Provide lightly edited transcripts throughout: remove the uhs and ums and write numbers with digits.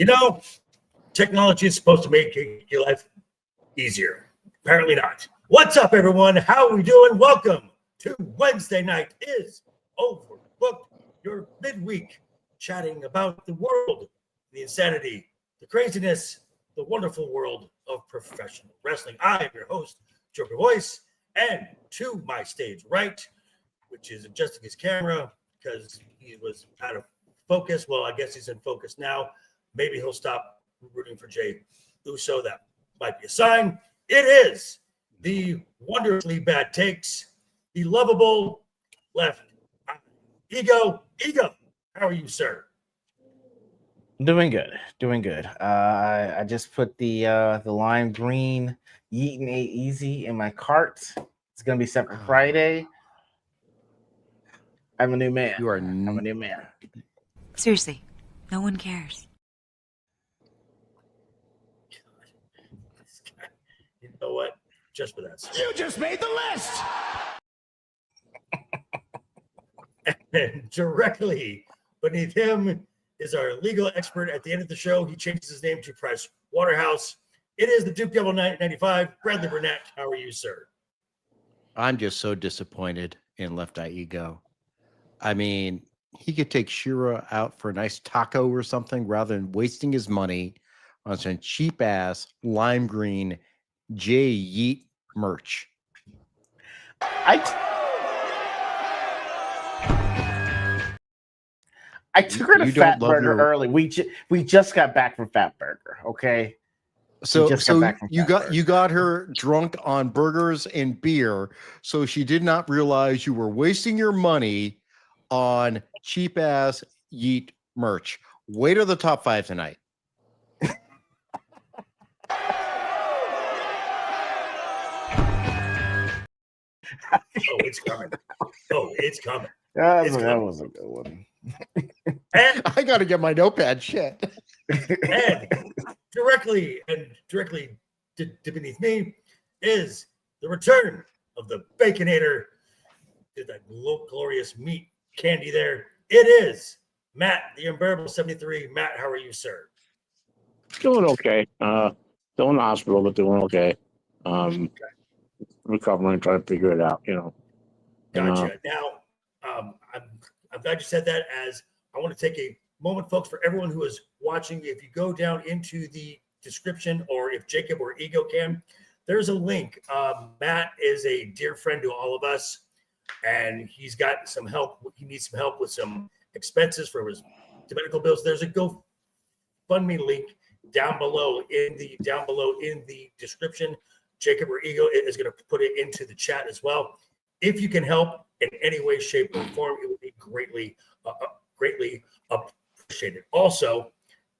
You know, technology is supposed to make your life easier. Apparently not. What's up, everyone? How are we doing? Welcome to Wednesday Night is Overbooked, your midweek chatting about the world, the insanity, the craziness, the wonderful world of professional wrestling. I am your host, Joker Voice, and to my stage right, which is adjusting his camera because he was out of focus. Well, I guess he's in focus now. Maybe he'll stop rooting for Jay Uso. That might be a sign. It is the wonderfully bad takes, the lovable LeftEyeEgo. Ego, how are you, sir? Doing good. I just put the lime green Yeet and Ate Easy in my cart. It's gonna be set for Friday. I'm a new man. I'm a new man. Seriously, no one cares. You know what? Just for that. You just made the list. And directly beneath him is our legal expert. At the end of the show, he changes his name to Price Waterhouse. It is the Duke Devil 95, Bradley Burnett. How are you, sir? I'm just so disappointed in LeftEyeEgo. I mean, he could take Shira out for a nice taco or something rather than wasting his money on some cheap ass lime green Jay Yeet merch. I took her to Fat Burger early. We just got back from Fat Burger, okay? So you got her drunk on burgers and beer, so she did not realize you were wasting your money on cheap ass Yeet merch. Way to the top 5 tonight. Oh, it's coming. It's coming. That was a good one. And I got to get my notepad. Shit. And directly beneath me is the return of the Baconator. Did that glorious meat candy there? It is Matt, the unbearable 73. Matt, how are you, sir? Doing okay. Still in the hospital, but doing okay. Recovering, trying to figure it out. Gotcha. Now, I'm glad you said that, as I want to take a moment, folks, for everyone who is watching. If you go down into the description, or if Jacob or Ego can, there's a link. Matt is a dear friend to all of us, and he's got some help. He needs some help with some expenses for his medical bills. There's a GoFundMe link down below in the description. Jacob or Ego is going to put it into the chat as well. If you can help in any way, shape, or form, it would be greatly appreciated. Also,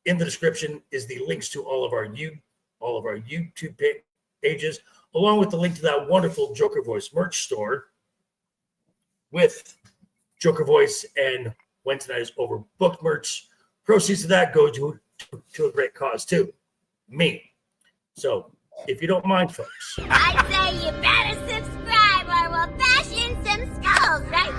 in the description is the links to all of our YouTube pages, along with the link to that wonderful Joker Voice merch store with Joker Voice and Wednesday Night is Overbooked merch. Proceeds of that go to a great cause too, me. So, if you don't mind, folks, I'd say you better subscribe or we'll bash in some skulls, right?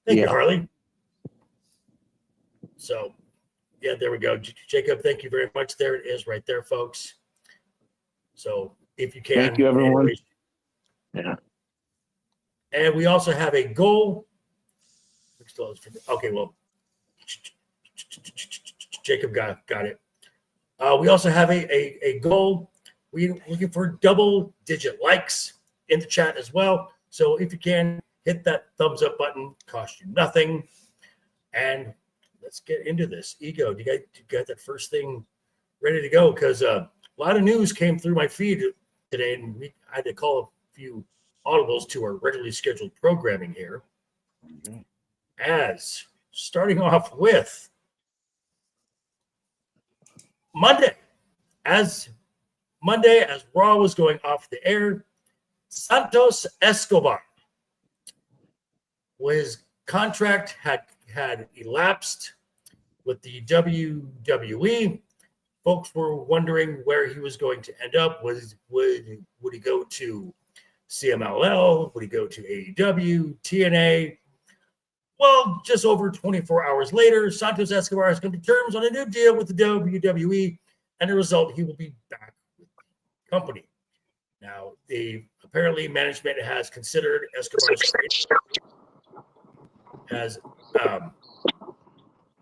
Thank you, Harley. So, yeah, there we go. Jacob, thank you very much. There it is right there, folks. So, if you can. Thank you, everyone. Yeah. And we also have a goal. Okay, well, Jacob got it. We also have a goal. We're looking for double-digit likes in the chat as well. So if you can, hit that thumbs up button. Cost you nothing. And let's get into this. Ego, you got that first thing ready to go? Because a lot of news came through my feed today, and I had to call a few audibles to our regularly scheduled programming here. As starting off with Monday, as Raw was going off the air, Santos Escobar, his contract had elapsed with the WWE. Folks were wondering where he was going to end up. Would he go to CMLL? Would he go to AEW, TNA? Well, just over 24 hours later, Santos Escobar has come to terms on a new deal with the WWE, and the result, he will be back with the company. Now, apparently management has considered Escobar's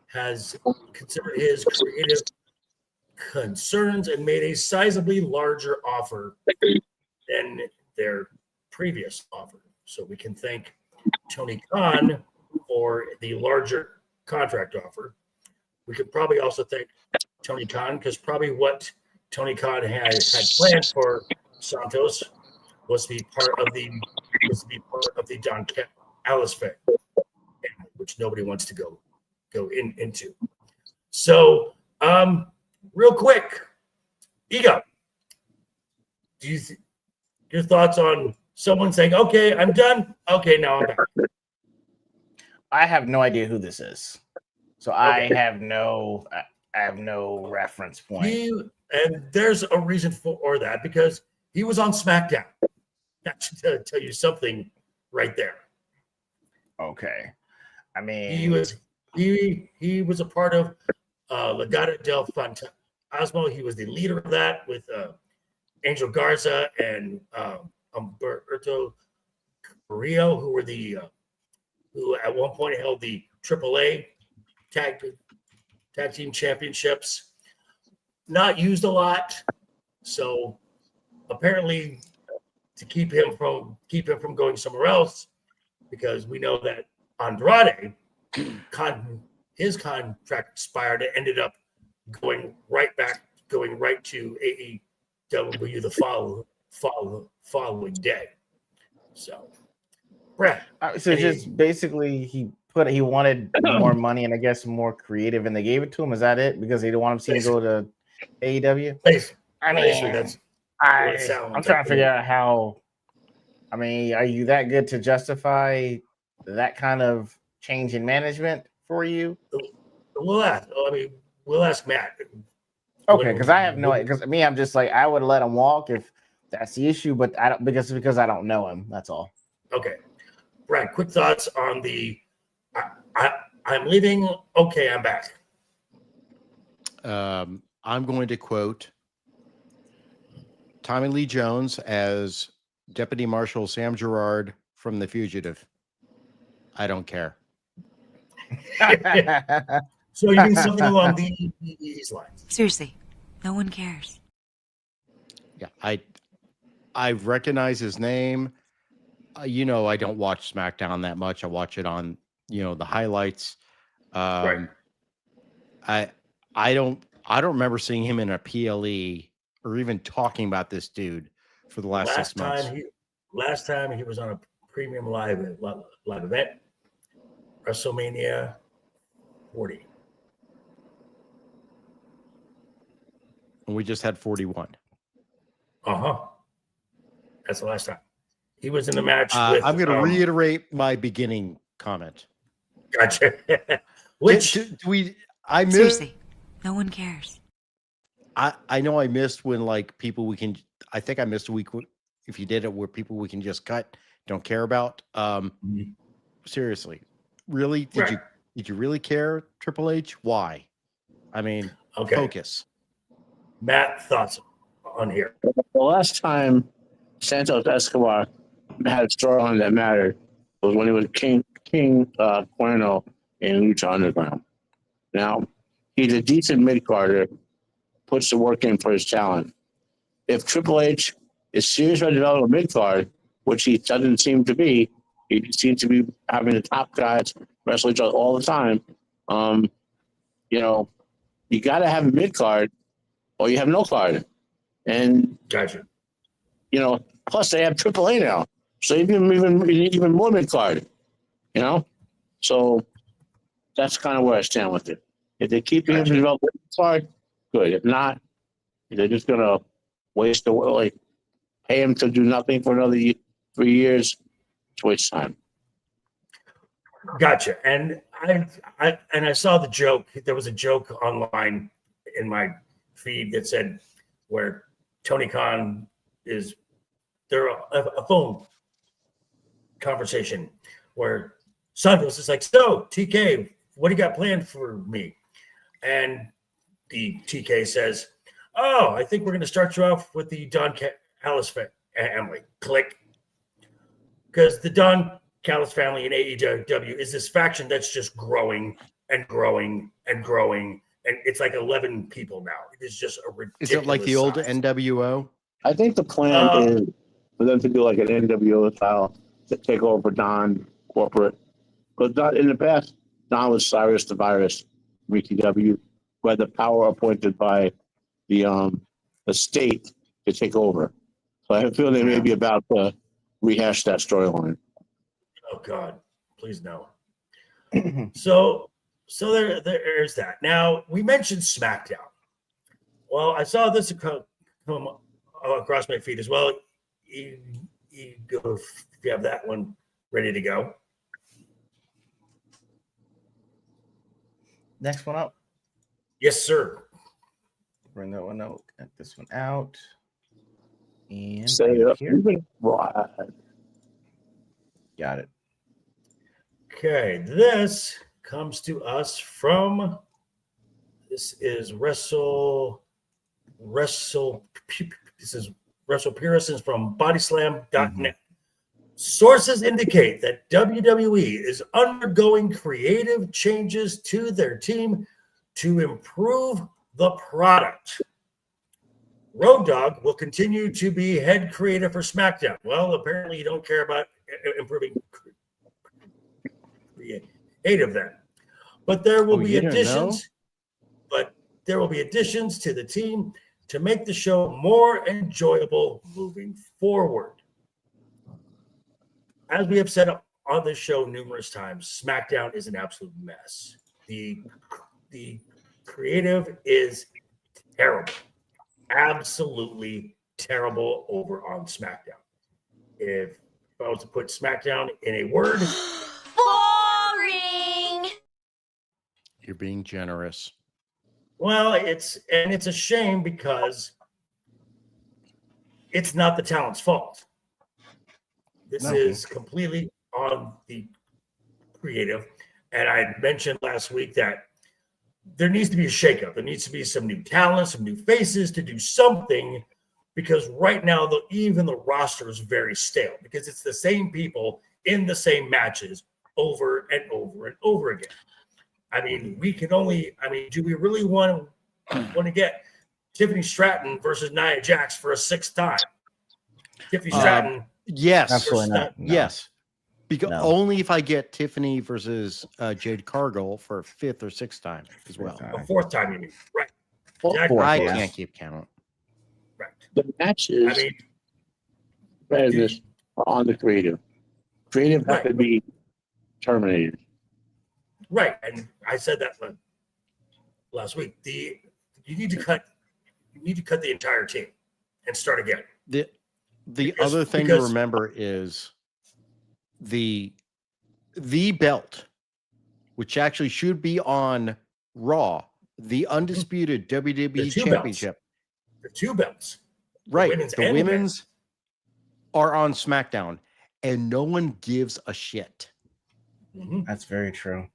has considered his creative concerns and made a sizably larger offer than their previous offer. So we can thank Tony Khan for the larger contract offer. We could probably also thank Tony Khan because probably what Tony Khan had planned for Santos was to be part of the Don Alice family, which nobody wants to go into. So, real quick, Ego, your thoughts on someone saying, "Okay, I'm done. Okay, now I'm back." I have no idea who this is, so I have no reference point. And there's a reason for that because he was on Smackdown. That should tell you something right there. Okay, I mean he was a part of Legado del Fantasma. He was the leader of that with Angel Garza and Humberto Carrillo, who at one point held the AAA tag team championships. Not used a lot, so apparently to keep him from going somewhere else, because we know that Andrade, his contract expired and ended up going right to AEW the following day. So, Brad. So just basically he wanted more money and I guess more creative, and they gave it to him. Is that it? Because they didn't want him to go to AEW. I mean, I'm trying to figure out how. I mean, are you that good to justify that kind of change in management for you? We'll ask Matt. Okay, because I have no. Because me, I'm just like I would let him walk if that's the issue, but I don't because I don't know him. That's all. Okay, Brad. Quick thoughts on the. I'm leaving. Okay, I'm back. I'm going to quote Tommy Lee Jones as Deputy Marshal Sam Gerard from The Fugitive. I don't care. So you mean something along these lines? Seriously, no one cares. Yeah, I recognize his name. I don't watch SmackDown that much. I watch it on the highlights. Right. I don't remember seeing him in a PLE or even talking about this dude for the last 6 months. Last time he was on a premium live event, WrestleMania 40. And we just had 41. That's the last time. He was in the match with... I'm going to reiterate my beginning comment. Gotcha. Which... I missed... Seriously, no one cares. I know I missed when people I think I missed a week if you did it where people we can just cut, don't care about. Seriously, really? Did you really care, Triple H? Why? I mean, focus. Matt, thoughts on here? The last time Santos Escobar had a storyline that mattered was when he was King Cuerno in Lucha Underground. Now, he's a decent mid-carder, puts the work in for his talent. If Triple H is serious about developing a mid-card, which he doesn't seem to be, he seems to be having the top guys wrestle each other all the time. You got to have a mid-card or you have no card. And, gotcha. Plus they have AAA now. So even more mid-card, So that's kind of where I stand with it. If they keep him developing mid-card, good. If not, they're just going to waste pay him to do nothing for another 3 years. It's waste time. Gotcha. And I saw the joke. There was a joke online in my feed that said where Tony Khan is they're a phone conversation where Santos is like, so TK, what do you got planned for me? And the TK says, oh, I think we're going to start you off with the Don Callis family. Click. Because the Don Callis family in AEW is this faction that's just growing and growing and growing. And it's like 11 people now. It is just a ridiculous Is it like the old size. NWO? I think the plan is for them to do like an NWO style to take over for Don corporate. Because in the past, Don was Cyrus the Virus, WTW, who had the power appointed by the state to take over. So I feel they may be about to rehash that storyline. Oh God, please no. So there's that. Now we mentioned Smackdown. Well, I saw this come across my feed as well. You go if you have that one ready to go. Next one up. Yes, sir. Bring that one out. Get this one out. And Say it up here. wide. Got it. Okay, this comes to us from. This is This is Russell Pearson's from bodyslam.net. Sources indicate that WWE is undergoing creative changes to their team to improve the product. Road Dogg will continue to be head creative for SmackDown. Well, apparently you don't care about improving creative then. But there will be additions. But there will be additions to the team to make the show more enjoyable moving forward. As we have said on this show numerous times, SmackDown is an absolute mess. The creative is terrible. Absolutely terrible over on SmackDown. If I was to put SmackDown in a word, Boring. You're being generous. well, it's a shame because it's not the talent's fault. This is completely on the creative. And I mentioned last week that there needs to be a shakeup. There needs to be some new talent, some new faces to do something, because right now, even the roster is very stale because it's the same people in the same matches over and over and over again. I mean, do we really want to get Tiffany Stratton versus Nia Jax for a sixth time? Tiffany Stratton. Yes. Absolutely not. No. Yes. Because only if I get Tiffany versus Jade Cargill for a fifth or sixth time as well. A fourth time, you mean? Right. Exactly. I can't keep count. Right. The matches are on the creative. Creative have to be terminated. Right. And I said that last week. You need to cut the entire team and start again. The other thing to remember is the belt, which actually should be on Raw, the undisputed WWE Championship. The two belts. Right. The women's are on SmackDown, and no one gives a shit. Mm-hmm. That's very true.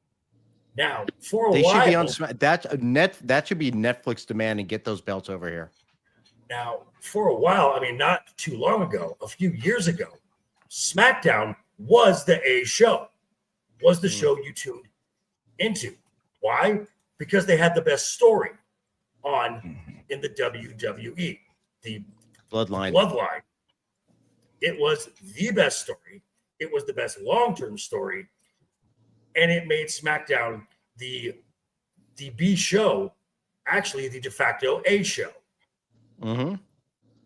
Now, for a they while, should be on that should be Netflix demand and get those belts over here. Now, for a while, not too long ago, a few years ago, SmackDown was the A show, was the show you tuned into. Why? Because they had the best story on in the WWE, the Bloodline. It was the best story. It was the best long-term story, and it made SmackDown the B show, actually the de facto A show. Mm-hmm.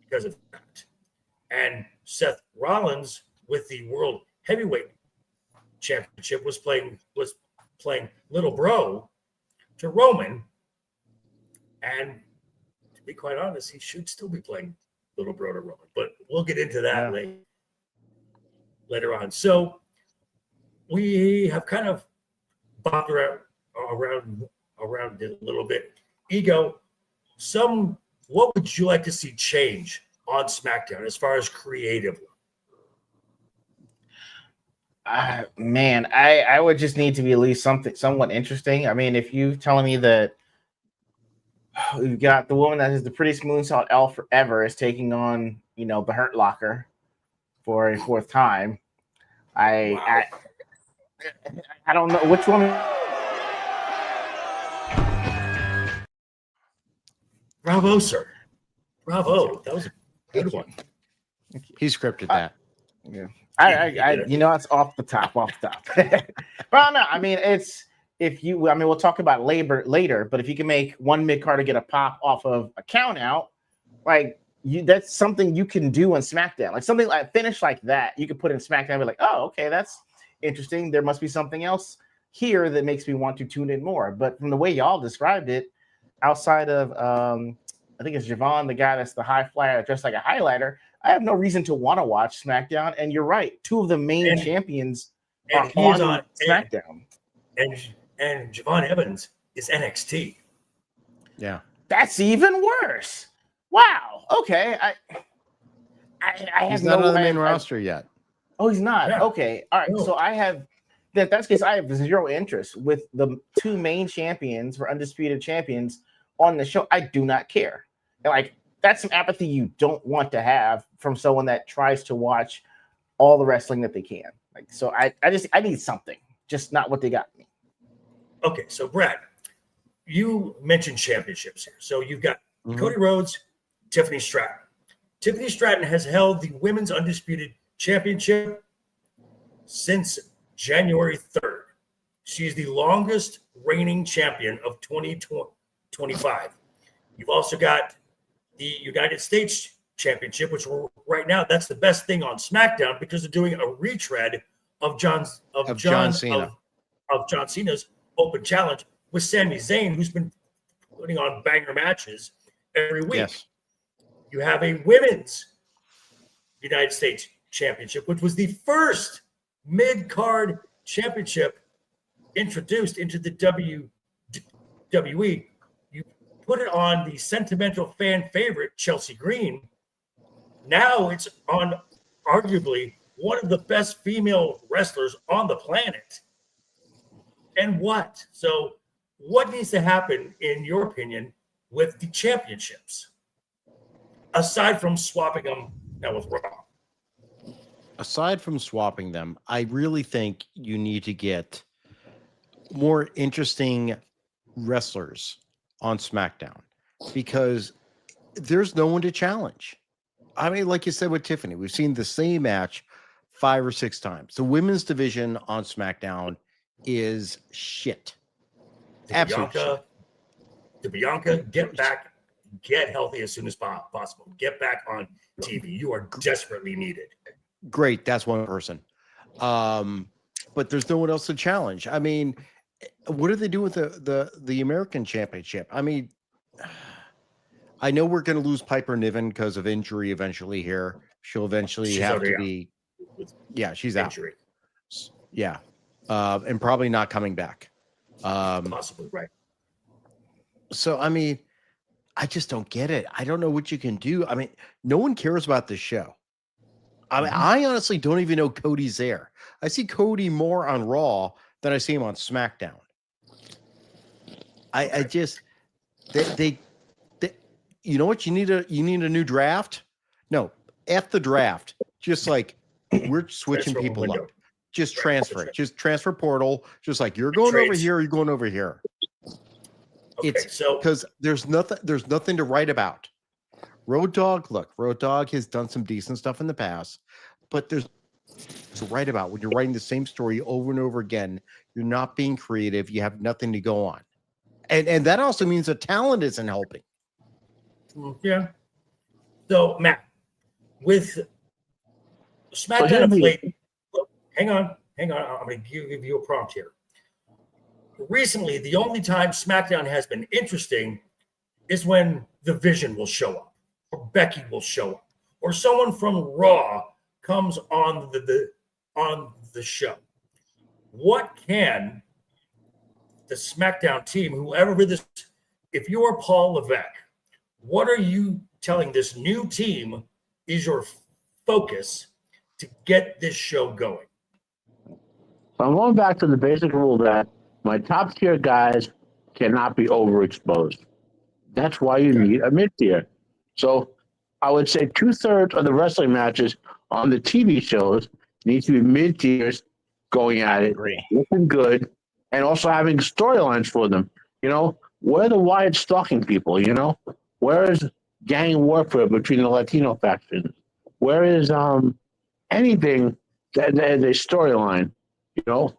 Because of that. And Seth Rollins with the World Heavyweight Championship was playing little bro to Roman. And to be quite honest, he should still be playing little bro to Roman. But we'll get into that later on. So we have kind of bopped around it a little bit. Ego, what would you like to see change on SmackDown as far as creatively? Man, I would just need to be at least something somewhat interesting. I mean, if you're telling me that we've got the woman that is the prettiest moonsault elf ever is taking on, the Hurt Locker for a fourth time, I don't know which one. Bravo, sir. Bravo. That was a good one. He scripted that. Yeah. It's off the top. Well, no, I mean, we'll talk about labor later, but if you can make one mid-card to get a pop off of a count out, that's something you can do on SmackDown. Like something like finish like that, you could put in SmackDown and be like, oh, okay, that's interesting. There must be something else here that makes me want to tune in more. But from the way y'all described it, outside of I think it's Javon, the guy that's the high flyer dressed like a highlighter, I have no reason to want to watch SmackDown. And you're right, two of the main champions are on SmackDown. And Javon Evans is NXT. Yeah, that's even worse. Wow. Okay. He's not on the main roster yet. Oh, he's not. Yeah. Okay. All right. No. So I have that's because I have zero interest with the two main champions for undisputed champions on the show. I do not care. And that's some apathy you don't want to have from someone that tries to watch all the wrestling that they can. So I need something, just not what they got me. Okay, so Brad, you mentioned championships here. So you've got Cody Rhodes, Tiffany Stratton. Tiffany Stratton has held the Women's Undisputed Championship since January 3rd. She's the longest reigning champion of 2025. You've also got the United States Championship, which right now that's the best thing on SmackDown because they're doing a retread of John Cena's Open Challenge with Sami Zayn, who's been putting on banger matches every week. Yes. You have a women's United States Championship, which was the first mid-card championship introduced into the WWE. You put it on the sentimental fan favorite, Chelsea Green. Now it's on arguably one of the best female wrestlers on the planet. And what? So what needs to happen, in your opinion, with the championships? Aside from swapping them now with Raw. Aside from swapping them, I really think you need to get more interesting wrestlers on SmackDown because there's no one to challenge. I mean, like you said with Tiffany, we've seen the same match 5 or 6 times. The women's division on SmackDown is shit. Absolutely. Bianca, get healthy as soon as possible. Get back on TV. You are desperately needed. Great, that's one person. But there's no one else to challenge. I mean, what do they do with the American Championship? I mean, I know we're going to lose Piper Niven because of injury eventually here. She'll eventually have to be. Yeah, she's injury. Out. Yeah. And probably not coming back. Possibly, right. So, I mean, I just don't get it. I don't know what you can do. I mean, no one cares about this show. I mean, I honestly don't even know Cody's there. I see Cody more on Raw than I see him on SmackDown. I just they you know what, you need a new draft? No, F the draft. Just like we're switching people up. Just transfer it. Just transfer portal. Just like you're going over here, you're going over here. Okay, it's because there's nothing to write about. Road Dogg has done some decent stuff in the past, but there's to write about. When you're writing the same story over and over again, you're not being creative. You have nothing to go on. And that also means the talent isn't helping. Yeah. So, Matt, with SmackDown of late, hang on. I'm going to give you a prompt here. Recently, the only time SmackDown has been interesting is when the Vision will show up, or Becky will show up, or someone from Raw comes on the show. What can the SmackDown team, whoever this, if you are Paul Levesque, what are you telling this new team is your focus to get this show going? So I'm going back to the basic rule that my top tier guys cannot be overexposed. That's why you need a mid tier. So I would say 2/3 of the wrestling matches on the TV shows need to be mid tiers going at it, looking good, and also having storylines for them. You know, where are the Wyatt stalking people? You know, where is gang warfare between the Latino factions? Where is anything that is a storyline? You know,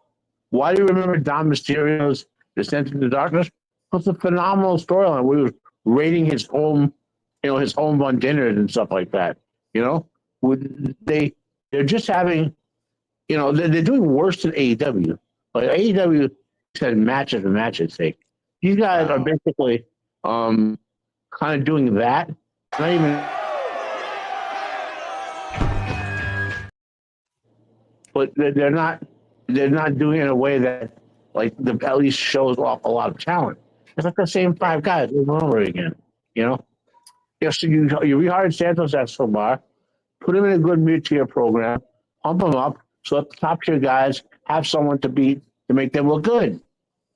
why do you remember Dom Mysterio's Descent into Darkness? It's a phenomenal storyline. We were raiding his home, you know, his home on dinners and stuff like that. You know, they're just having, you know, they're doing worse than AEW. Like AEW said, matches for matches' sake. These guys are basically kind of doing that. Not even, but they're not doing it in a way that like at least shows off a lot of talent. It's like the same 5 guys over and over again. You know, so you rehired Santos Escobar, put him in a good mid-tier program, pump him up, so that the top-tier guys have someone to beat to make them look good.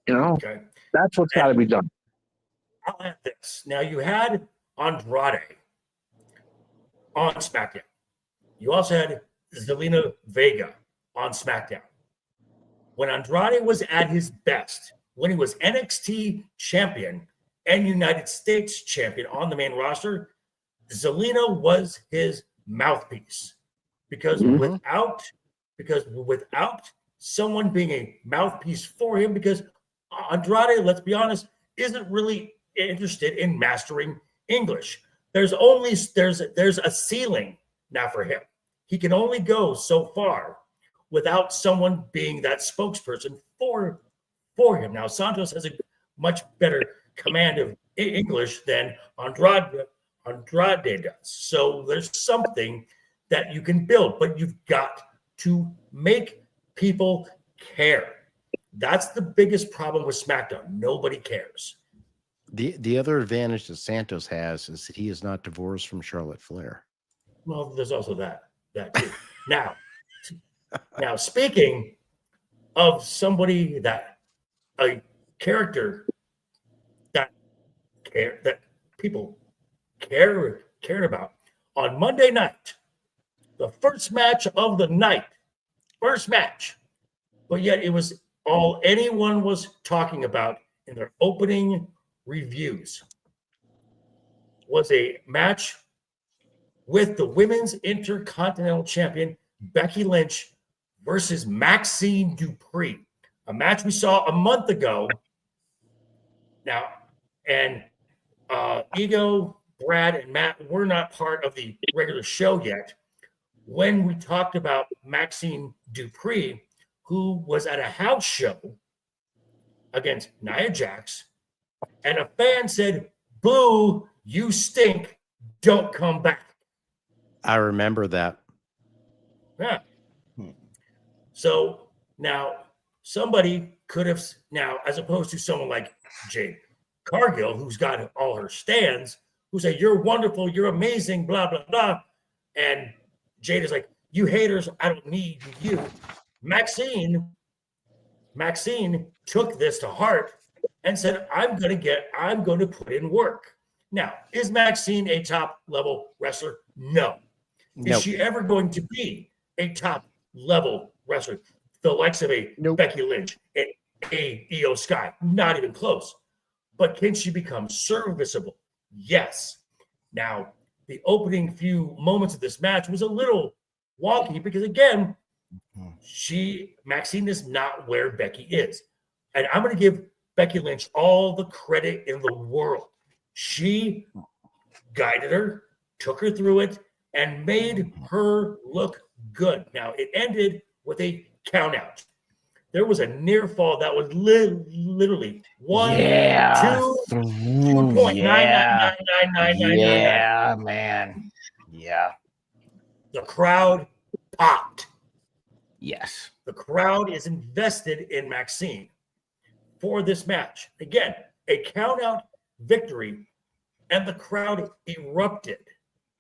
You know, that's what's got to be done. I'll add this. Now, you had Andrade on SmackDown. You also had Zelina Vega on SmackDown. When Andrade was at his best, when he was NXT champion and United States champion on the main roster, Zelina was his mouthpiece. Because without someone being a mouthpiece for him, because Andrade, let's be honest, isn't really interested in mastering English. There's a ceiling now for him. He can only go so far without someone being that spokesperson for him. Now, Santos has a much better command of English than Andrade does. So there's something that you can build, but you've got to make people care. That's the biggest problem with SmackDown. Nobody cares. The other advantage that Santos has is that he is not divorced from Charlotte Flair. Well, there's also that too. Now, speaking of somebody a character that people cared about, on Monday night, the first match of the night, but yet it was all anyone was talking about in their opening reviews, was a match with the Women's Intercontinental Champion Becky Lynch versus Maxine Dupree, a match we saw a month ago. Now, and Ego, Brad, and Matt were not part of the regular show yet when we talked about Maxine Dupree, who was at a house show against Nia Jax, and a fan said, "Boo, you stink, don't come back." I remember that. Yeah. So now somebody could have, as opposed to someone like Jade Cargill, who's got all her stands, who say, "You're wonderful, you're amazing, blah, blah, blah." And Jade is like, "You haters, I don't need you." Maxine took this to heart and said, I'm going to put in work. Now, is Maxine a top level wrestler? No. Is she ever going to be a top level wrestler? The likes of a Becky Lynch and a Io Sky? Not even close. But can she become serviceable? Yes. Now, the opening few moments of this match was a little wonky because, again, Maxine is not where Becky is. And I'm going to give Becky Lynch all the credit in the world. She guided her, took her through it, and made her look good. Now, it ended with a count out. There was a near fall that was literally 2.9999999. Yeah, man. Yeah. The crowd popped. Yes. The crowd is invested in Maxine for this match. Again, a count-out victory, and the crowd erupted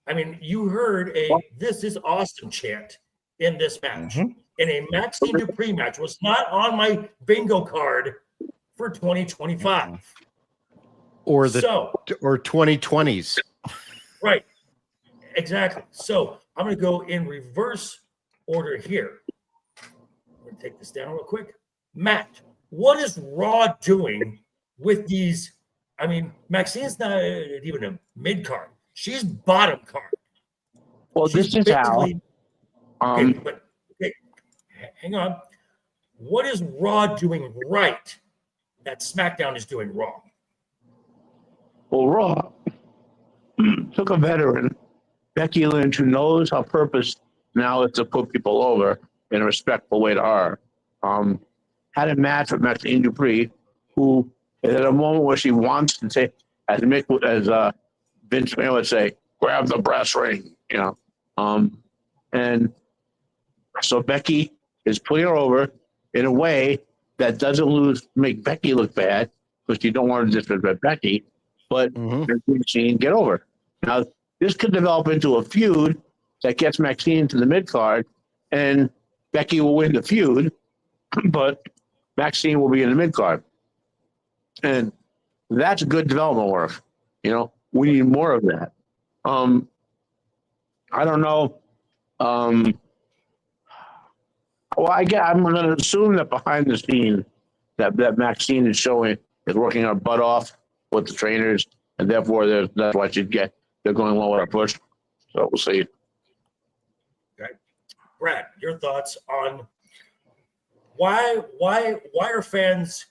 I mean, you heard a "This is awesome" chant in this match. Mhm. And a Maxine Dupree match was not on my bingo card for 2025. Or the So, or 2020s. right. Exactly. So I'm going to go in reverse order here. I'm going to take this down real quick. Matt, what is Raw doing with these? I mean, Maxine's not even a mid card. She's bottom card. Well, She's this is how. basically- okay, but okay, hang on. What is Raw doing right that SmackDown is doing wrong? Well, Raw took a veteran, Becky Lynch, who knows her purpose now is to put people over in a respectful way to her. Had a match with Maxine Dupree, who is at a moment where she wants to say, as Vince McMahon would say, grab the brass ring, you know. And so Becky is putting her over in a way that doesn't make Becky look bad, because you don't want to disrespect Becky, but Maxine get over. Now, this could develop into a feud that gets Maxine to the mid card, and Becky will win the feud, but Maxine will be in the mid card. And that's good development work. You know, we need more of that. I don't know. Well, I'm going to assume that behind the scenes that Maxine is working her butt off with the trainers, and therefore that's why they're going low with her push. So we'll see. Okay. Brad, your thoughts on why are fans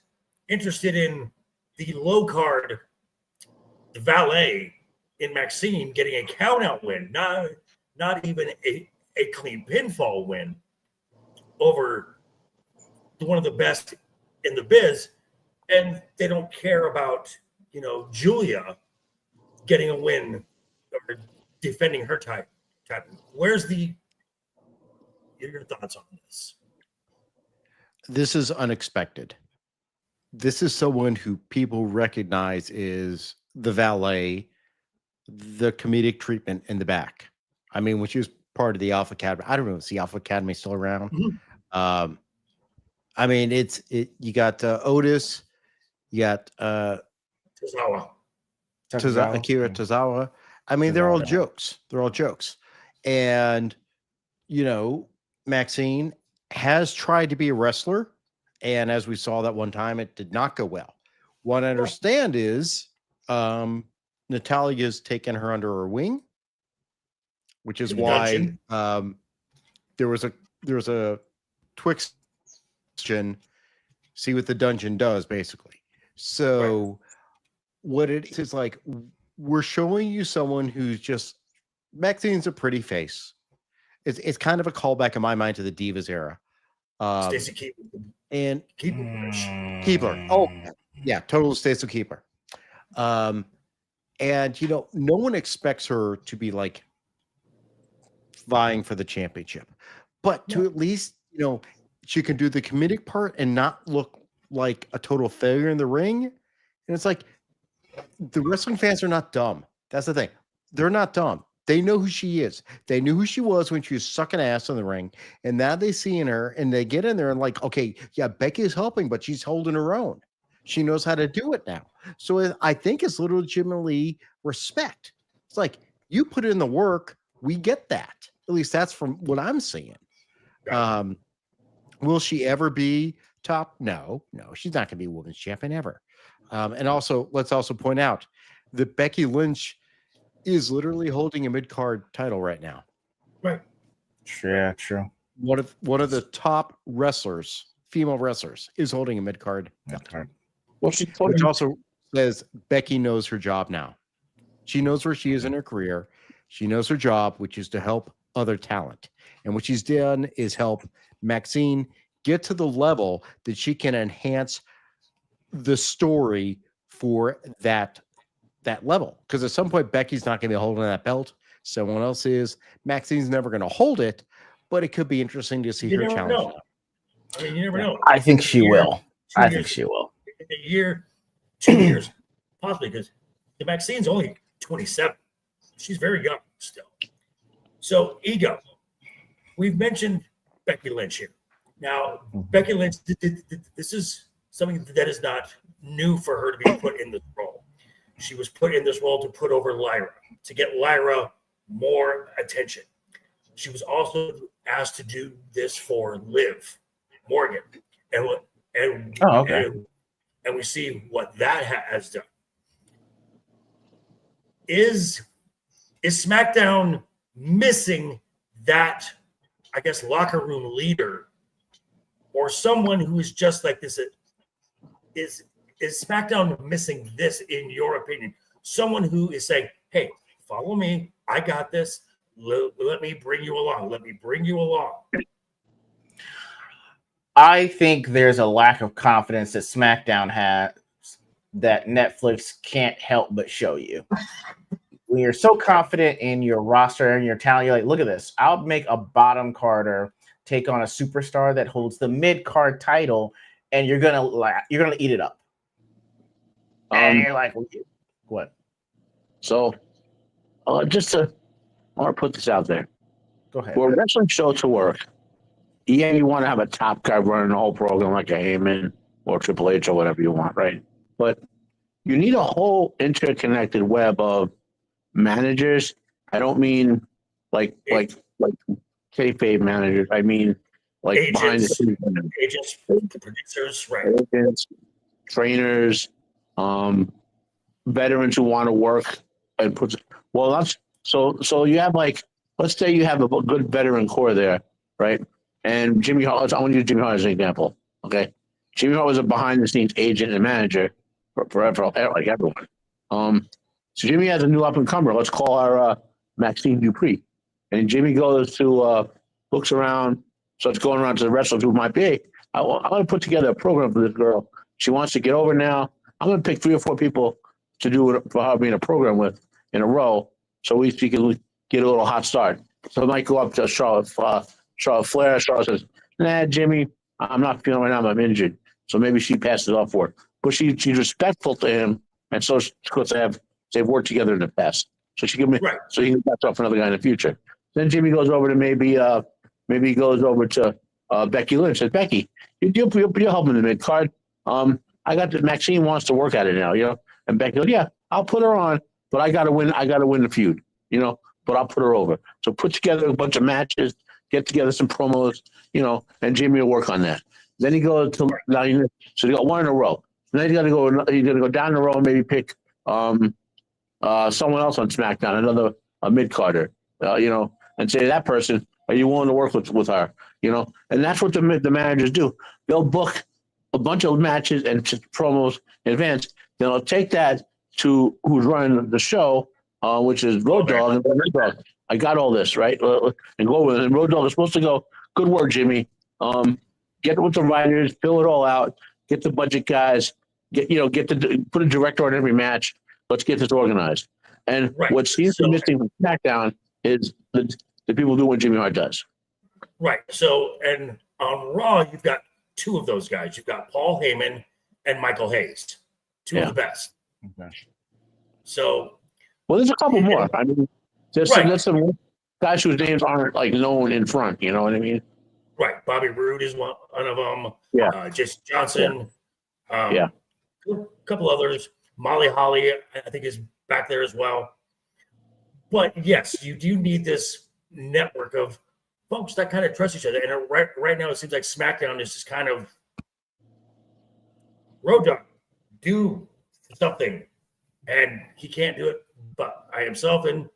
interested in the low card, the valet in Maxine getting a count out win, not even a clean pinfall win over one of the best in the biz, and they don't care about, you know, Julia getting a win or defending her title. Where's your thoughts on this? This is unexpected. This is someone who people recognize is the valet, the comedic treatment in the back. I mean, when she was part of the Alpha Academy, I don't know if the Alpha Academy is still around. Mm-hmm. I mean, you got Otis, you got Tozawa. Akira Tozawa. I mean, they're all jokes. They're all jokes. And, you know, Maxine has tried to be a wrestler. And as we saw that one time, it did not go well. What I understand is Natalia's taken her under her wing, which is why there was a Twix question, see what the dungeon does, basically. So what it is like, we're showing you someone who's just, Maxine's a pretty face. It's kind of a callback in my mind to the Divas era. Stacey Keebler. And Keebler. Oh, yeah, total Stacey Keebler. And, you know, no one expects her to be like vying for the championship, but to at least, you know, she can do the comedic part and not look like a total failure in the ring. And it's like, the wrestling fans are not dumb. That's the thing. They're not dumb. They know who she is. They knew who she was when she was sucking ass in the ring. And now they see in her and they get in there and like, okay, yeah, Becky's helping, but she's holding her own. She knows how to do it now. So I think it's legitimately respect. It's like, you put in the work, we get that. At least that's from what I'm seeing. Will she ever be top? No, she's not going to be women's champion ever. And also, let's also point out that Becky Lynch is literally holding a mid-card title right now. Right. Yeah, true. One of the top wrestlers, female wrestlers, is holding a mid-card title. Well, Which also says Becky knows her job now. She knows where she is in her career. She knows her job, which is to help other talent. And what she's done is help Maxine get to the level that she can enhance the story for that level. Because at some point, Becky's not going to be holding that belt. Someone else is. Maxine's never going to hold it, but it could be interesting to see her challenge. Know. I mean, you never know. I think she will. I think she will. A year, 2 years, possibly, because the Maxine's only 27. She's very young. still. So, Ego, we've mentioned Becky Lynch here. Now, Becky Lynch, this is something that is not new for her to be put in this role. She was put in this role to put over Lyra, to get Lyra more attention. She was also asked to do this for Liv Morgan. And we see what that has done. Is SmackDown missing that, I guess, locker room leader or someone who is just like this? Is SmackDown missing this, in your opinion? Someone who is saying, hey, follow me. I got this. Let me bring you along. Let me bring you along. I think there's a lack of confidence that SmackDown has that Netflix can't help but show you. When you're so confident in your roster and your talent, you're like, look at this. I'll make a bottom carder take on a superstar that holds the mid card title, and you're gonna eat it up. And you're like, what? So, I want to put this out there. Go ahead. For a wrestling show to work, yeah, you want to have a top guy running the whole program like a Heyman or Triple H or whatever you want, right? But you need a whole interconnected web of managers. I don't mean like kayfabe managers. I mean like agents, behind the scenes agents, producers, right? Agents, trainers, veterans who want to work and put. Well, that's so you have like, let's say you have a good veteran core there, right? And Jimmy Hart, I want to use Jimmy Hart as an example. Okay, Jimmy Hart was a behind the scenes agent and manager for like everyone. So Jimmy has a new up and comer. Let's call her Maxine Dupree. And Jimmy goes to looks around, starts going around to the wrestlers who might be. I'm going to put together a program for this girl. She wants to get over now. I'm going to pick 3 or 4 people to do it for her being a program with in a row, so she can get a little hot start. So I might go up to Charlotte Flair. Charlotte says, "Nah, Jimmy, I'm not feeling right now. I'm injured." So maybe she passes off for it. But she's respectful to him, and so because they've worked together in the past. So she can so he can pass off another guy in the future. Then Jimmy goes over to maybe he goes over to Becky Lynch. Says, "Becky, you're helping the mid card. I got Maxine wants to work at it now, you know." And Becky goes, "Yeah, I'll put her on, but I gotta win the feud, you know, but I'll put her over." So put together a bunch of matches, get together some promos, you know, and Jimmy will work on that. Then he goes to so they got 1 in a row. And then he's gonna go down the row and maybe pick someone else on SmackDown, a mid carder, you know, and say to that person, "Are you willing to work with her?" You know, and that's what the managers do. They'll book a bunch of matches and promos in advance. Then they'll take that to who's running the show, which is Road Dogg. And Road Dogg, I got all this, right? And go with it. And Road Dogg is supposed to go, "Good work, Jimmy. Get with the writers, fill it all out, get the budget guys, put a director on every match. Let's get this organized." And what seems to be missing from SmackDown is the people do what Jimmy Hart does. Right. So, and on Raw, you've got 2 of those guys. You've got Paul Heyman and Michael Hayes, 2 of the best. Okay. So, well, there's a couple more. I mean, there's some guys whose names aren't like known in front. You know what I mean? Right. Bobby Roode is one of them. Yeah. Jason Johnson. Yeah. A couple others. Molly Holly, I think, is back there as well. But yes, you do need this network of folks that kind of trust each other. And right now, it seems like SmackDown is just kind of Road Dogg, do something, and he can't do it. But I himself and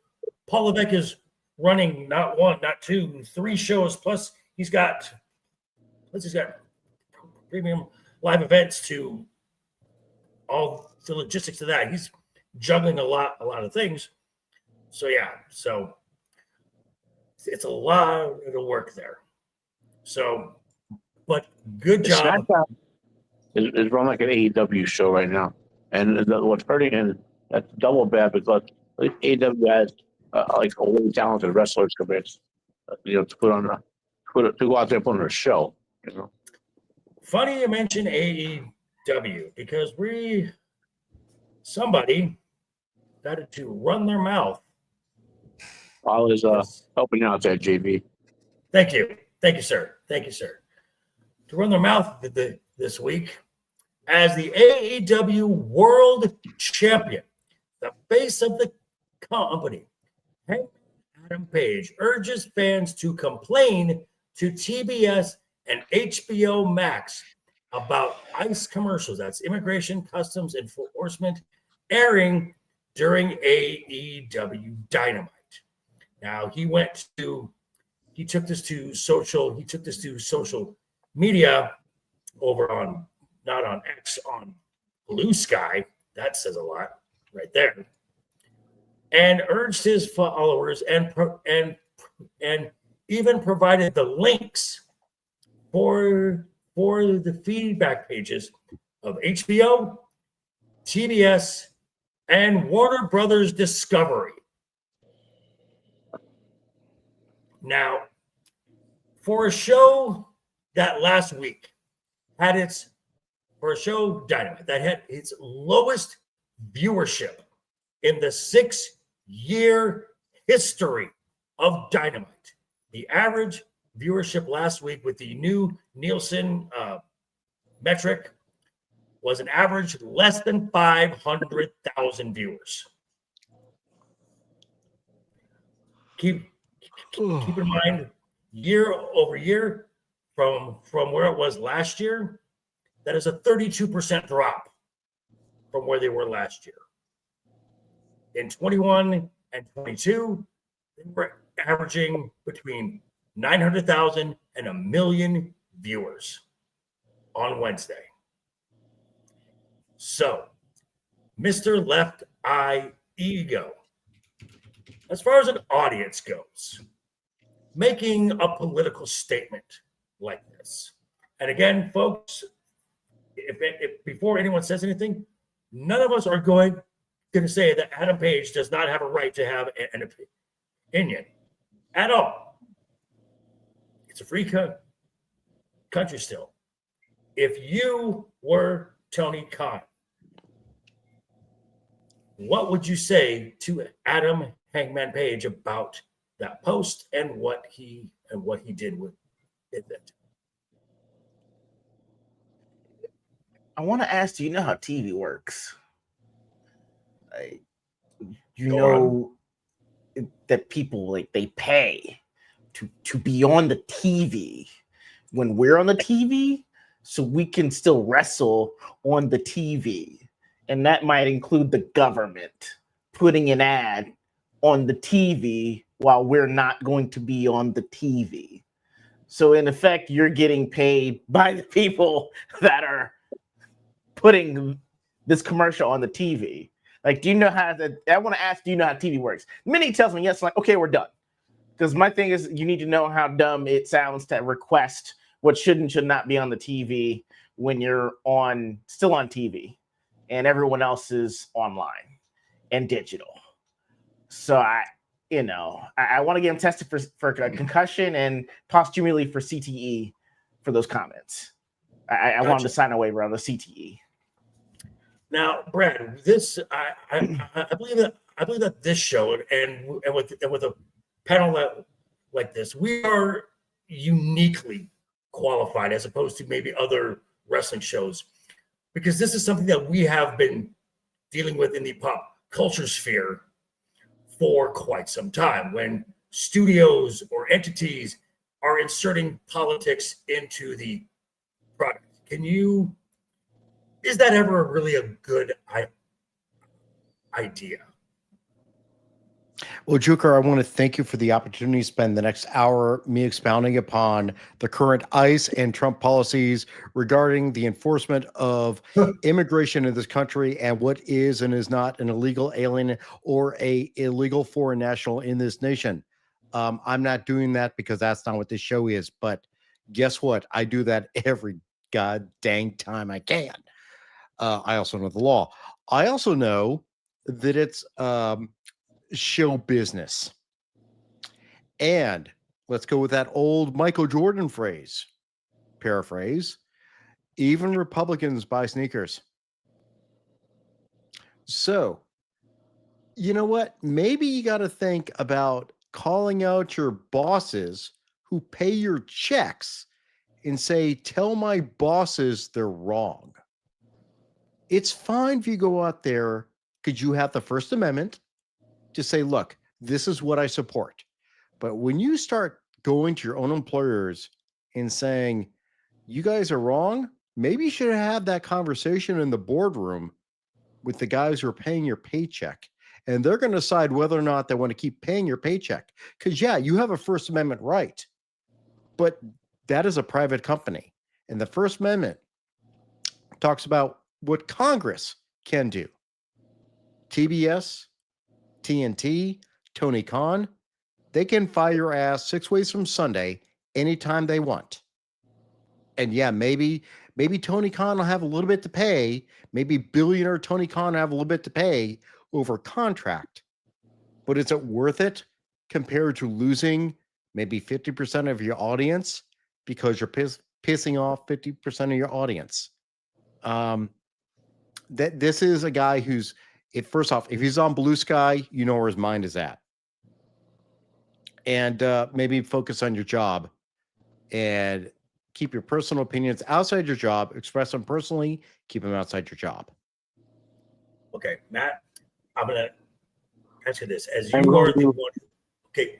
Paul Levesque is running not 1, not 2, 3 shows. Plus, he's got premium live events to all the logistics of that. He's juggling a lot of things. So yeah, it's a lot of work there. So, but good job. Is run like an AEW show right now, and what's hurting, and that's double bad because AEW has like a really talented wrestlers compared, to to go out there and put on a show. You know, funny you mention AEW because somebody started to run their mouth Always Yes. helping out there, JB. Thank you. Thank you, sir. Thank you, sir. To run their mouth this week as the AEW World Champion, the face of the company, Adam Page urges fans to complain to TBS and HBO Max about ICE commercials, that's Immigration Customs Enforcement, airing during AEW Dynamite. Now he took this to social media over on, not on X, on Blue Sky. That says a lot right there. And urged his followers and even provided the links for the feedback pages of HBO, TBS, and Warner Brothers Discovery. Now, for a show that last week had Dynamite, that had its lowest viewership in the 6-year history of Dynamite. The average viewership last week with the new Nielsen metric was an average less than 500,000 viewers. Keep in mind, year over year, from where it was last year, that is a 32% drop from where they were last year. In 21 and 22, they were averaging between 900,000 and 1 million viewers on Wednesday. So, Mr. LeftEyeEgo, as far as an audience goes, making a political statement like this. And again, folks, if before anyone says anything, none of us are going to say that Adam Page does not have a right to have an opinion at all. It's a free country still. If you were Tony Khan, what would you say to Adam Hangman Page about that post and what he did with it? I want to ask, do you know how TV works? You Go know that people they pay to be on the TV when we're on the TV, so we can still wrestle on the TV, and that might include the government putting an ad on the TV while we're not going to be on the TV. So in effect, you're getting paid by the people that are putting this commercial on the TV. Like, do you know how I want to ask, do you know how TV works? Minnie tells me yes, like, okay, we're done. Because my thing is, you need to know how dumb it sounds to request what should and should not be on the TV when you're still on TV and everyone else is online and digital. So I want to get him tested for a concussion and posthumously for CTE for those comments. I want him to sign a waiver on the CTE. Now, Brad, this I believe that this show and with a panel like this, we are uniquely qualified as opposed to maybe other wrestling shows, because this is something that we have been dealing with in the pop culture sphere for quite some time, when studios or entities are inserting politics into the product. Is that ever really a good idea? Well, Joker, I want to thank you for the opportunity to spend the next hour me expounding upon the current ICE and Trump policies regarding the enforcement of immigration in this country and what is and is not an illegal alien or a illegal foreign national in this nation. I'm not doing that because that's not what this show is. But guess what? I do that every god dang time I can. I also know the law. I also know that it's show business. And let's go with that old Michael Jordan paraphrase, even Republicans buy sneakers. So, you know what? Maybe you got to think about calling out your bosses who pay your checks and say, tell my bosses they're wrong. It's fine if you go out there because you have the First Amendment to say, look, this is what I support. But when you start going to your own employers and saying, you guys are wrong, maybe you should have that conversation in the boardroom with the guys who are paying your paycheck. And they're going to decide whether or not they want to keep paying your paycheck. Because, yeah, you have a First Amendment right, but that is a private company. And the First Amendment talks about what Congress can do. TBS, TNT, Tony Khan, they can fire your ass 6 ways from Sunday anytime they want. And yeah, maybe Tony Khan will have a little bit to pay. Maybe billionaire Tony Khan will have a little bit to pay over contract. But is it worth it compared to losing maybe 50% of your audience because you're pissing off 50% of your audience? This is a guy who's, first off, if he's on Blue Sky, you know where his mind is at. And maybe focus on your job and keep your personal opinions outside your job, express them personally, keep them outside your job. Okay, Matt, I'm going to answer this. As you are the one, okay,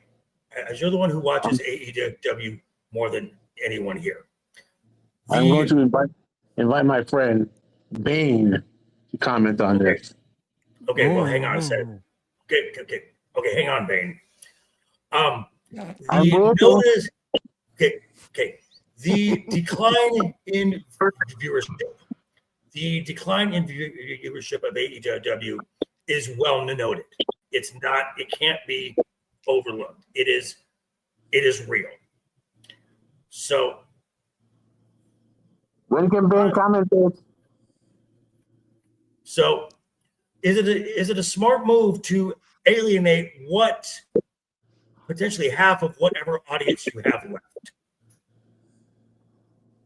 as you're the one who watches AEW more than anyone here. I'm going to invite my friend Bane to comment on this. Okay, well, hang on a second. Okay, hang on, Bane. The decline in viewership of AEW is well noted. It can't be overlooked. It is real. So when can Ben comment this? So is it a smart move to alienate potentially half of whatever audience you have left?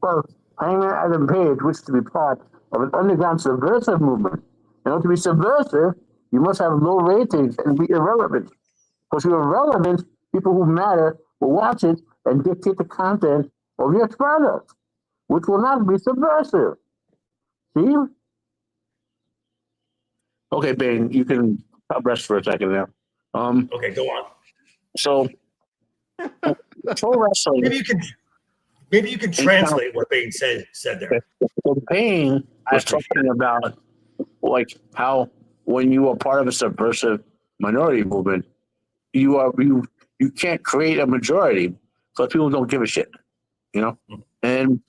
Well, Hangman Adam Page wishes to be part of an underground subversive movement. In order to be subversive, you must have low ratings and be irrelevant. Because you're irrelevant, people who matter will watch it and dictate the content of your product, which will not be subversive. See? Okay, Bane, you can rest for a second there. Okay, go on. So, pro wrestling. Maybe you can translate what Bane said there. So Bane was talking about like how when you are part of a subversive minority movement, you can't create a majority because people don't give a shit, you know, and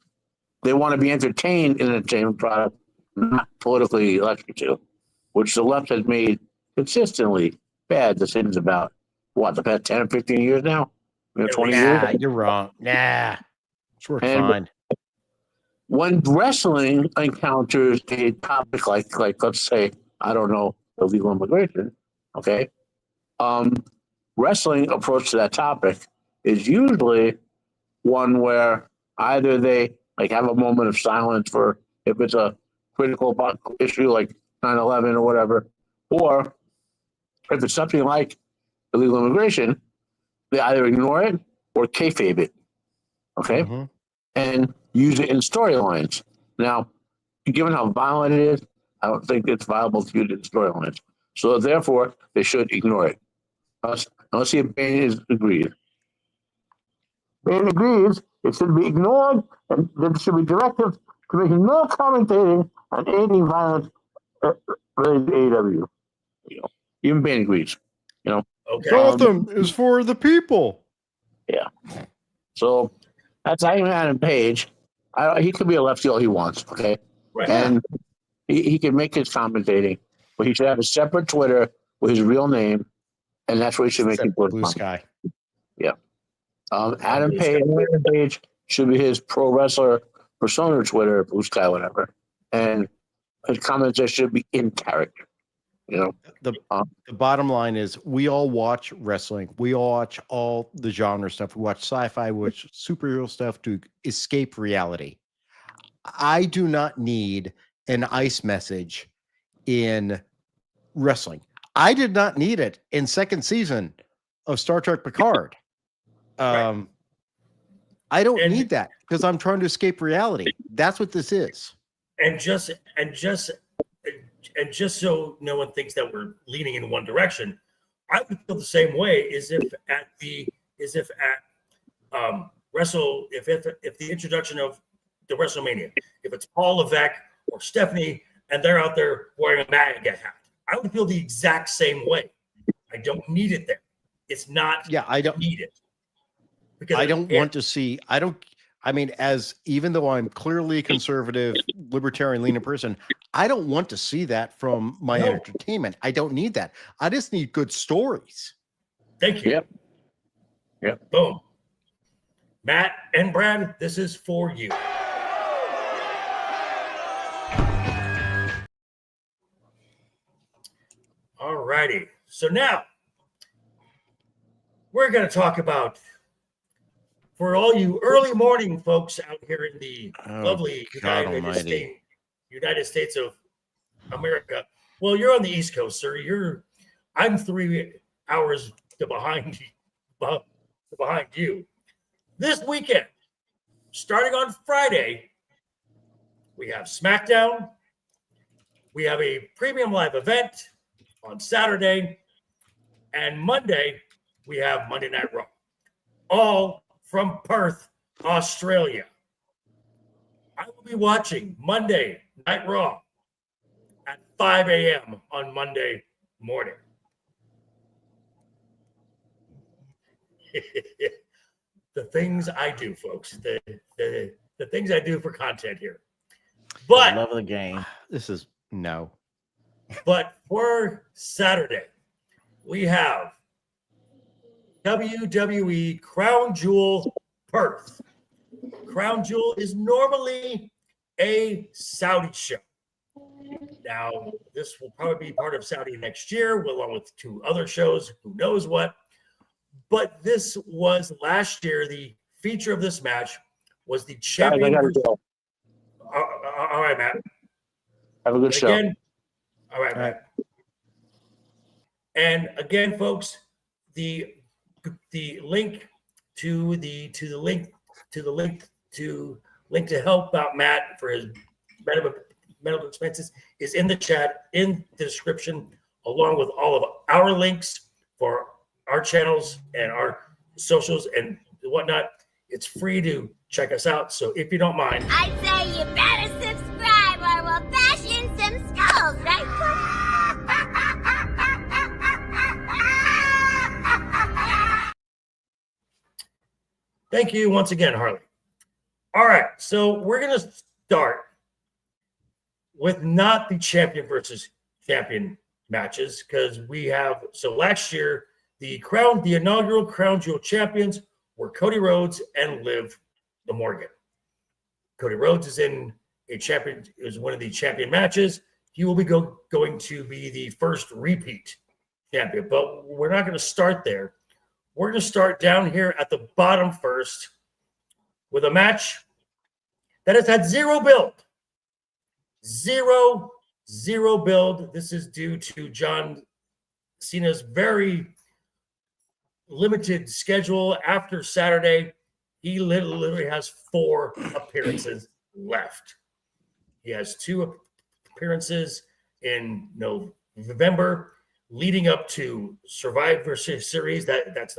they want to be entertained in an entertainment product, not politically elected to, which the left has made consistently bad decisions about. What, the past 10 or 15 years now? 20 years? You're wrong. Nah. It's worked fine. When wrestling encounters a topic like let's say, I don't know, illegal immigration, okay? Wrestling approach to that topic is usually one where either they like have a moment of silence for if it's a critical issue like 9/11 or whatever, or if it's something like illegal immigration, they either ignore it or kayfabe it, okay? Mm-hmm. And use it in storylines. Now, given how violent it is, I don't think it's viable to use it in storylines. So therefore, they should ignore it. Let's see if Bane agrees. Bane agrees it should be ignored and there should be directives to make no commentating on anything violent related to AEW. You know, even Bane agrees. You know, okay. Gotham is for the people. Yeah. So that's Hangman Adam Page. He could be a lefty all he wants, okay? Right. And he can make his commentating, but he should have a separate Twitter with his real name, and that's where he should make his Blue Sky. Yeah. Adam Page should be his pro wrestler persona Twitter, Blue Sky, whatever. And his comments there should be in character. You know, the bottom line is we all watch wrestling. We all watch all the genre stuff. We watch sci-fi, we watch superhero stuff to escape reality. I do not need an ICE message in wrestling. I did not need it in second season of Star Trek Picard. Right. I don't And- need that because I'm trying to escape reality. That's what this is. And just so no one thinks that we're leaning in one direction, I would feel the same way as if at the introduction of the WrestleMania, if it's Paul Levesque or Stephanie and they're out there wearing a MAGA hat, I would feel the exact same way. I don't need it there. It's not. Yeah, I don't need it because I don't want to see. I mean, as even though I'm clearly a conservative, libertarian leaning person, I don't want to see that from my entertainment. I don't need that. I just need good stories. Thank you. Yep. Boom. Matt and Brad, this is for you. All righty. So now we're going to talk about, for all you early morning folks out here in the lovely United States of America. Well, you're on the East Coast, sir. I'm 3 hours behind you. This weekend, starting on Friday, we have Smackdown. We have a premium live event on Saturday. And Monday, we have Monday Night Raw. All from Perth, Australia. I will be watching Monday Night Raw at 5 a.m. on Monday morning. The things I do, folks. The things I do for content here. But I love the game. This is no. But for Saturday, we have WWE Crown Jewel Perth. Crown Jewel is normally a Saudi show. Now, this will probably be part of Saudi next year, along with 2 other shows, who knows what. But this was last year, the feature of this match was the champion. Guys, I gotta go. All right, Matt. Have a good show. Again, all right, Matt. And again, folks, the link to help out Matt for his medical expenses is in the chat, in the description, along with all of our links for our channels and our socials and whatnot. It's free to check us out. So if you don't mind, I'd say you better subscribe or we'll bash in some skulls, right? thank you once again, Harley. All right, so we're going to start with not the champion versus champion matches, because we have, so last year, the inaugural Crown Jewel champions were Cody Rhodes and Liv Morgan. Cody Rhodes is one of the champion matches. He will be going to be the first repeat champion, but we're not going to start there. We're going to start down here at the bottom first with a match that has had zero build. Zero build. This is due to John Cena's very limited schedule after Saturday. He literally has 4 appearances left. He has 2 appearances in November leading up to Survivor Series. That's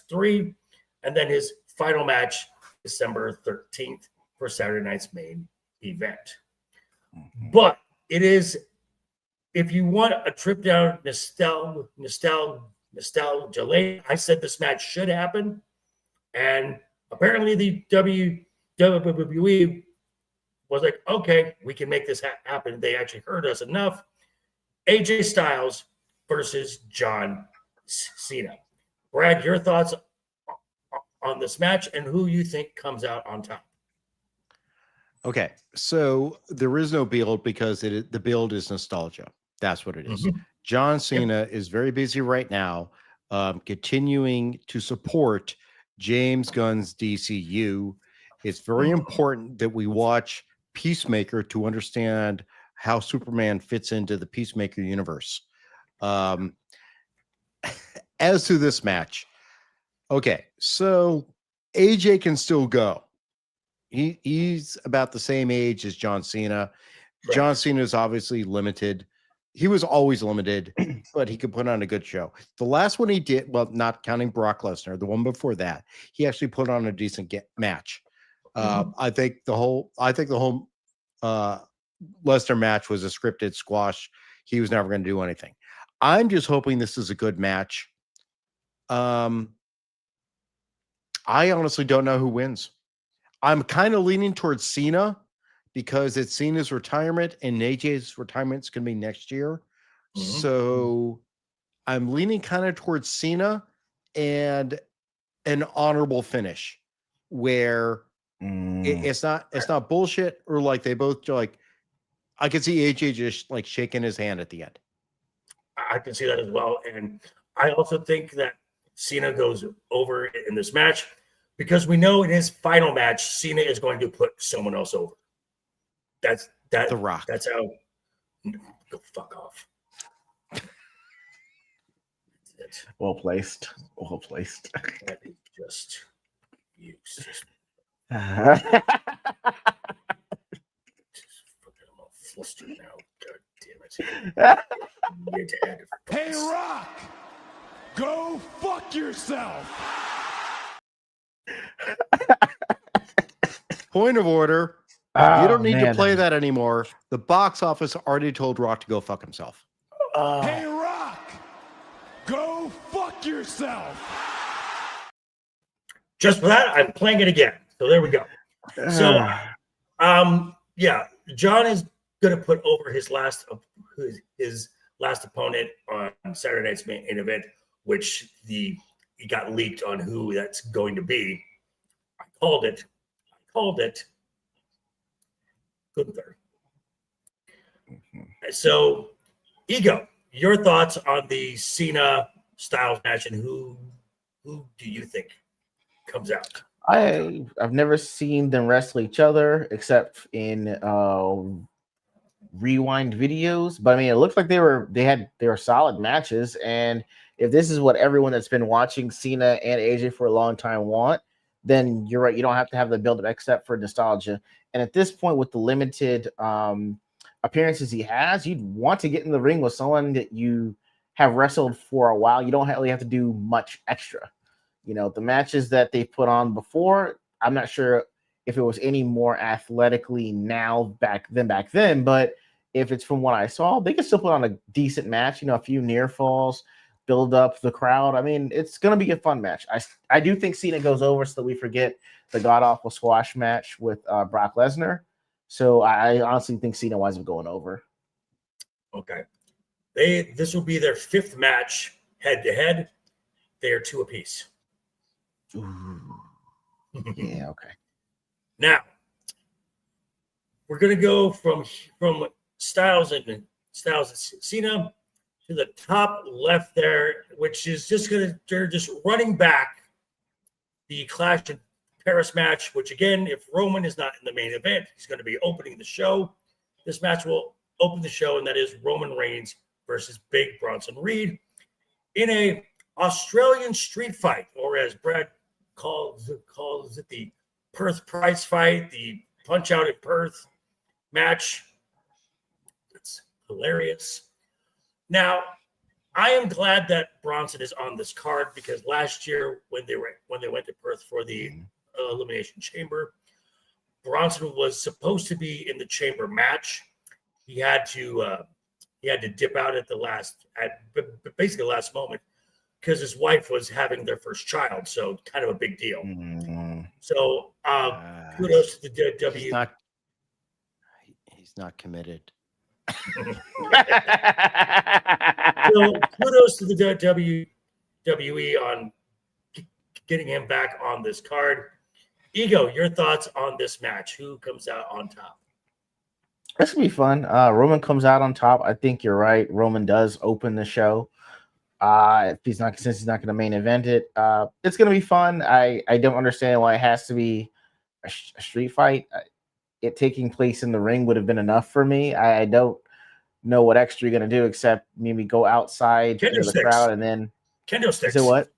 3. And then his final match, December 13th, for Saturday night's main event. But it is, if you want a trip down nostalgia lane, I said this match should happen. And apparently the WWE was like, okay, we can make this happen. They actually heard us enough. AJ Styles versus John Cena. Brad, your thoughts on this match and who you think comes out on top? Okay, so there is no build because the build is nostalgia. That's what it is. Mm-hmm. John Cena is very busy right now, continuing to support James Gunn's DCU. It's very important that we watch Peacemaker to understand how Superman fits into the Peacemaker universe. as to this match, okay, so AJ can still go. He's about the same age as John Cena. Right. John Cena is obviously limited. He was always limited, but he could put on a good show. The last one he did, well, not counting Brock Lesnar, the one before that, he actually put on a decent match. I think the whole Lesnar match was a scripted squash. He was never going to do anything. I'm just hoping this is a good match. I honestly don't know who wins. I'm kind of leaning towards Cena because it's Cena's retirement and AJ's retirement is going to be next year. So I'm leaning kind of towards Cena and an honorable finish where it's not bullshit or like they both like. I can see AJ just like shaking his hand at the end. I can see that as well. And I also think that Cena goes over in this match because we know in his final match, Cena is going to put someone else over. That's The Rock. That's how. Go fuck off. That's Well placed. Well placed. that is just you. Just fucking I'm all flustered now. God damn it. You had to add a- Hey, Rock! Go fuck yourself! Point of order. You Oh, don't need to man. play that anymore. The box office already told Rock to go fuck himself. Hey, Rock! Go fuck yourself! Just for that, I'm playing it again. So there we go. So, yeah, John is going to put over his last opponent on Saturday night's main event, which he got leaked on who that's going to be. I called it. Gunther. So, Ego, your thoughts on the Cena Styles match, and who do you think comes out? I've never seen them wrestle each other except in rewind videos, but I mean, it looks like they were solid matches. And if this is what everyone that's been watching Cena and AJ for a long time want, then you're right. You don't have to have the build up except for nostalgia. And at this point, with the limited appearances he has, you'd want to get in the ring with someone that you have wrestled for a while. You don't really have to do much extra. You know, the matches that they put on before, I'm not sure if it was any more athletically back then, but if it's from what I saw, they can still put on a decent match, you know, a few near falls, build up the crowd. I mean, it's going to be a fun match. I do think Cena goes over so that we forget the god-awful squash match with Brock Lesnar. So I honestly think Cena winds up going over. Okay. This will be their fifth match head-to-head. They are 2 apiece. Ooh. Yeah, okay. Now, we're going to go from Styles and Cena to the top left there, which is they're just running back the Clash in Paris match, which again, if Roman is not in the main event, he's going to be opening the show. This match will open the show, and that is Roman Reigns versus Big Bronson Reed in a Australian street fight, or as Brad calls it the Perth prize fight, the punch out at Perth match. It's hilarious. Now, I am glad that Bronson is on this card because last year when they went to Perth for the Elimination Chamber, Bronson was supposed to be in the Chamber match. He had to dip out at basically the last moment because his wife was having their first child, so kind of a big deal. So kudos to the WWE. He's not committed. So kudos to the WWE on getting him back on this card. Ego, your thoughts on this match? Who comes out on top? This will be fun. Roman comes out on top. I think you're right. Roman does open the show. Since he's not going to main event it, it's going to be fun. I don't understand why it has to be a street fight. It taking place in the ring would have been enough for me. I don't know what extra you're going to do except maybe go outside to the crowd and then Kendo sticks. Is it what?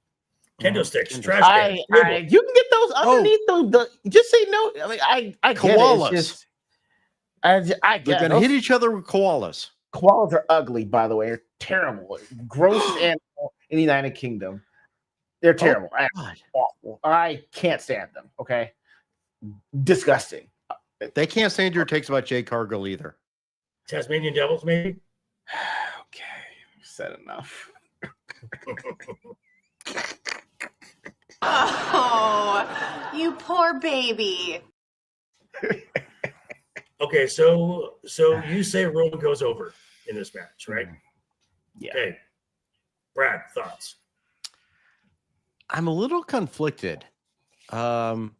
Kendo sticks. Kendo Trash cans. You can get those underneath just say no. I mean, I get Koalas. it. It's just, I They're get gonna hit each other with koalas. Koalas are ugly, by the way. They're terrible. Gross animal in the United Kingdom. They're terrible. God. Awful. I can't stand them. Okay. Disgusting. They can't stand your takes about Jay Cargill either. Tasmanian devils, maybe. Okay. Said enough. Oh, you poor baby. Okay, so you say Roman goes over in this match, right? Yeah. Okay. Brad, thoughts? I'm a little conflicted. Bronson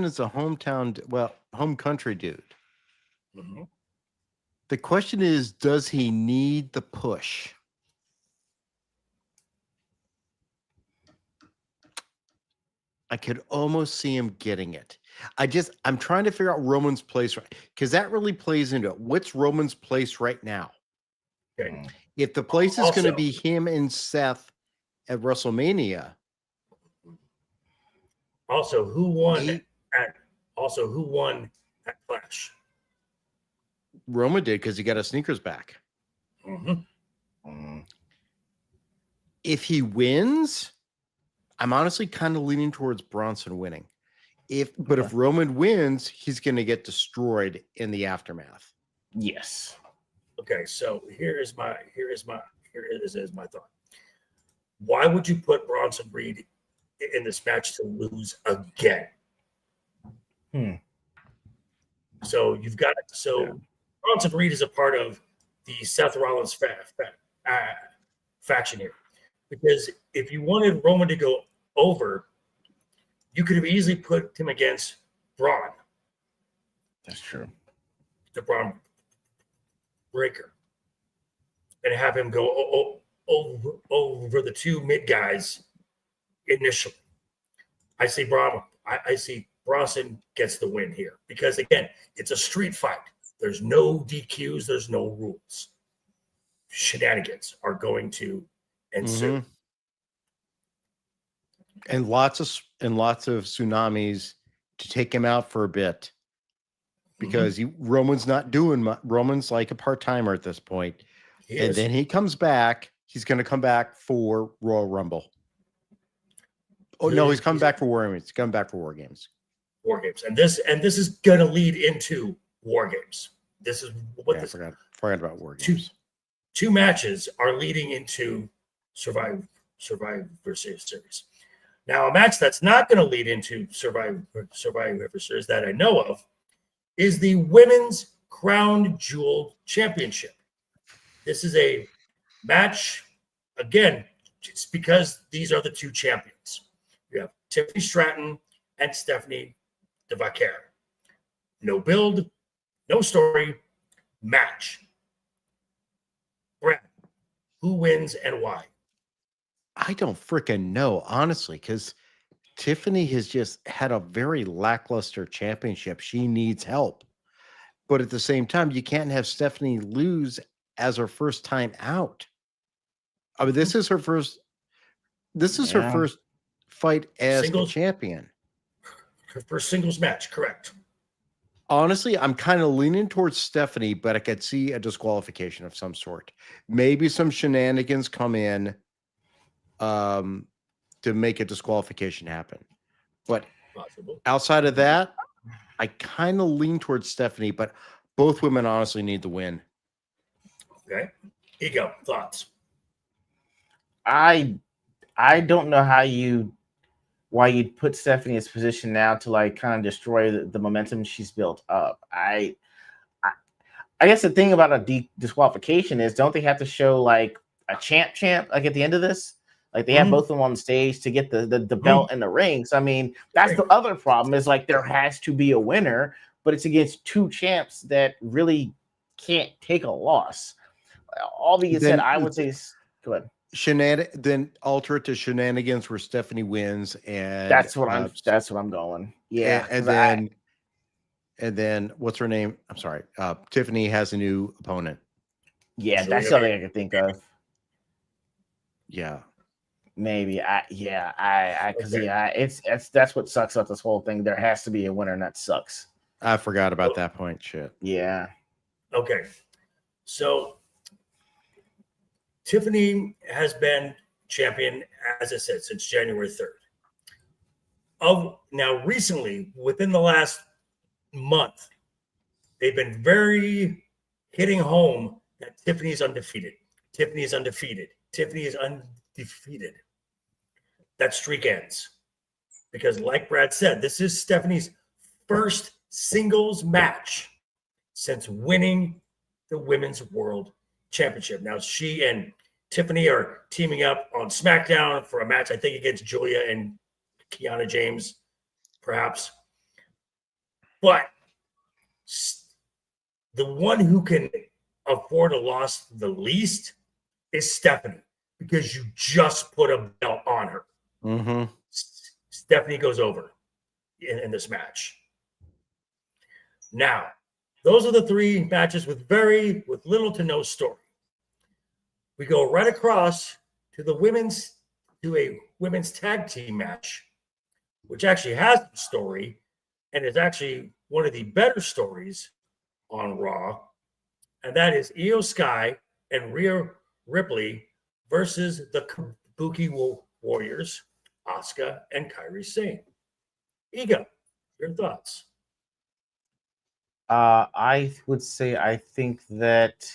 is a home country dude. Mm-hmm. The question is, does he need the push? I could almost see him getting it. I'm trying to figure out Roman's place, right? Because that really plays into it. What's Roman's place right now? Okay. If the place is going to Also- be him and Seth at WrestleMania, Also, who won He- at Clash? Roman did because he got his sneakers back. Mm-hmm. If he wins, I'm honestly kind of leaning towards Bronson winning. But if Roman wins, he's going to get destroyed in the aftermath. Yes. Okay, so here is my thought. Why would you put Bronson Reed in this match to lose again? So you've got Bronson Reed is a part of the Seth Rollins faction here, because if you wanted Roman to go over, you could have easily put him against Braun, That's true. the Braun Breaker, and have him go over the two mid guys initially. I see Bronson gets the win here because, again, it's a street fight. There's no DQs. There's no rules. Shenanigans are going to ensue. And lots of tsunamis to take him out for a bit, because Roman's not doing much. Roman's like a part-timer at this point. Then he comes back. He's going to come back for Royal Rumble. Oh, no, he's coming back for War Games. He's coming back for War Games. War Games. And this is going to lead into War Games. This is what I forgot about War Games. Two matches are leading into Survivor Series. Now, a match that's not going to lead into Survivor Series that I know of is the Women's Crown Jewel Championship. This is a match, again, it's because these are the two champions. You have Tiffany Stratton and Stephanie DeVaquer. No build, no story, match. Brad, who wins and why? I don't freaking know, honestly, because Tiffany has just had a very lackluster championship. She needs help. But at the same time, you can't have Stephanie lose as her first time out. I mean, this is her first fight as Singles? the champion. Her first singles match, correct. Honestly, I'm kind of leaning towards Stephanie, but I could see a disqualification of some sort. Maybe some shenanigans come in to make a disqualification happen. But Possible. outside of that, I kind of lean towards Stephanie, but both women honestly need the win. Okay. Ego, thoughts? I don't know why you'd put Stephanie in this position now to like kind of destroy the momentum she's built up. I guess the thing about a disqualification is, don't they have to show like a champ like at the end of this? Like they have both of them on stage to get the belt in the ring. So I mean, that's the other problem, is like there has to be a winner, but it's against two champs that really can't take a loss. All being said, I would say, go ahead. Then alter it to shenanigans where Stephanie wins, and That's what I'm going. Yeah, and then what's her name? I'm sorry, Oh, Tiffany has a new opponent. yeah, that's the only thing I can think of. Yeah. Maybe that's what sucks about this whole thing. There has to be a winner, and that sucks. I forgot about that point. Shit. Yeah. Okay. So Tiffany has been champion, as I said, since January 3rd. Now, recently, within the last month, they've been very hitting home that Tiffany's undefeated. Tiffany's undefeated. Tiffany is undefeated. That streak ends. Because like Brad said, this is Stephanie's first singles match since winning the Women's World Championship. Now, she and Tiffany are teaming up on Smackdown for a match, I think, against Julia and Kiana James, perhaps. But the one who can afford a loss the least is Stephanie, because you just put a belt on her. Mm-hmm. Stephanie goes over in this match. Now, those are the three matches with little to no story. We go right across to a women's tag team match, which actually has a story and is actually one of the better stories on Raw. And that is Io Sky and Rhea Ripley versus the Kabuki Warriors, Asuka and Kairi Sane. Ego, your thoughts? I would say I think that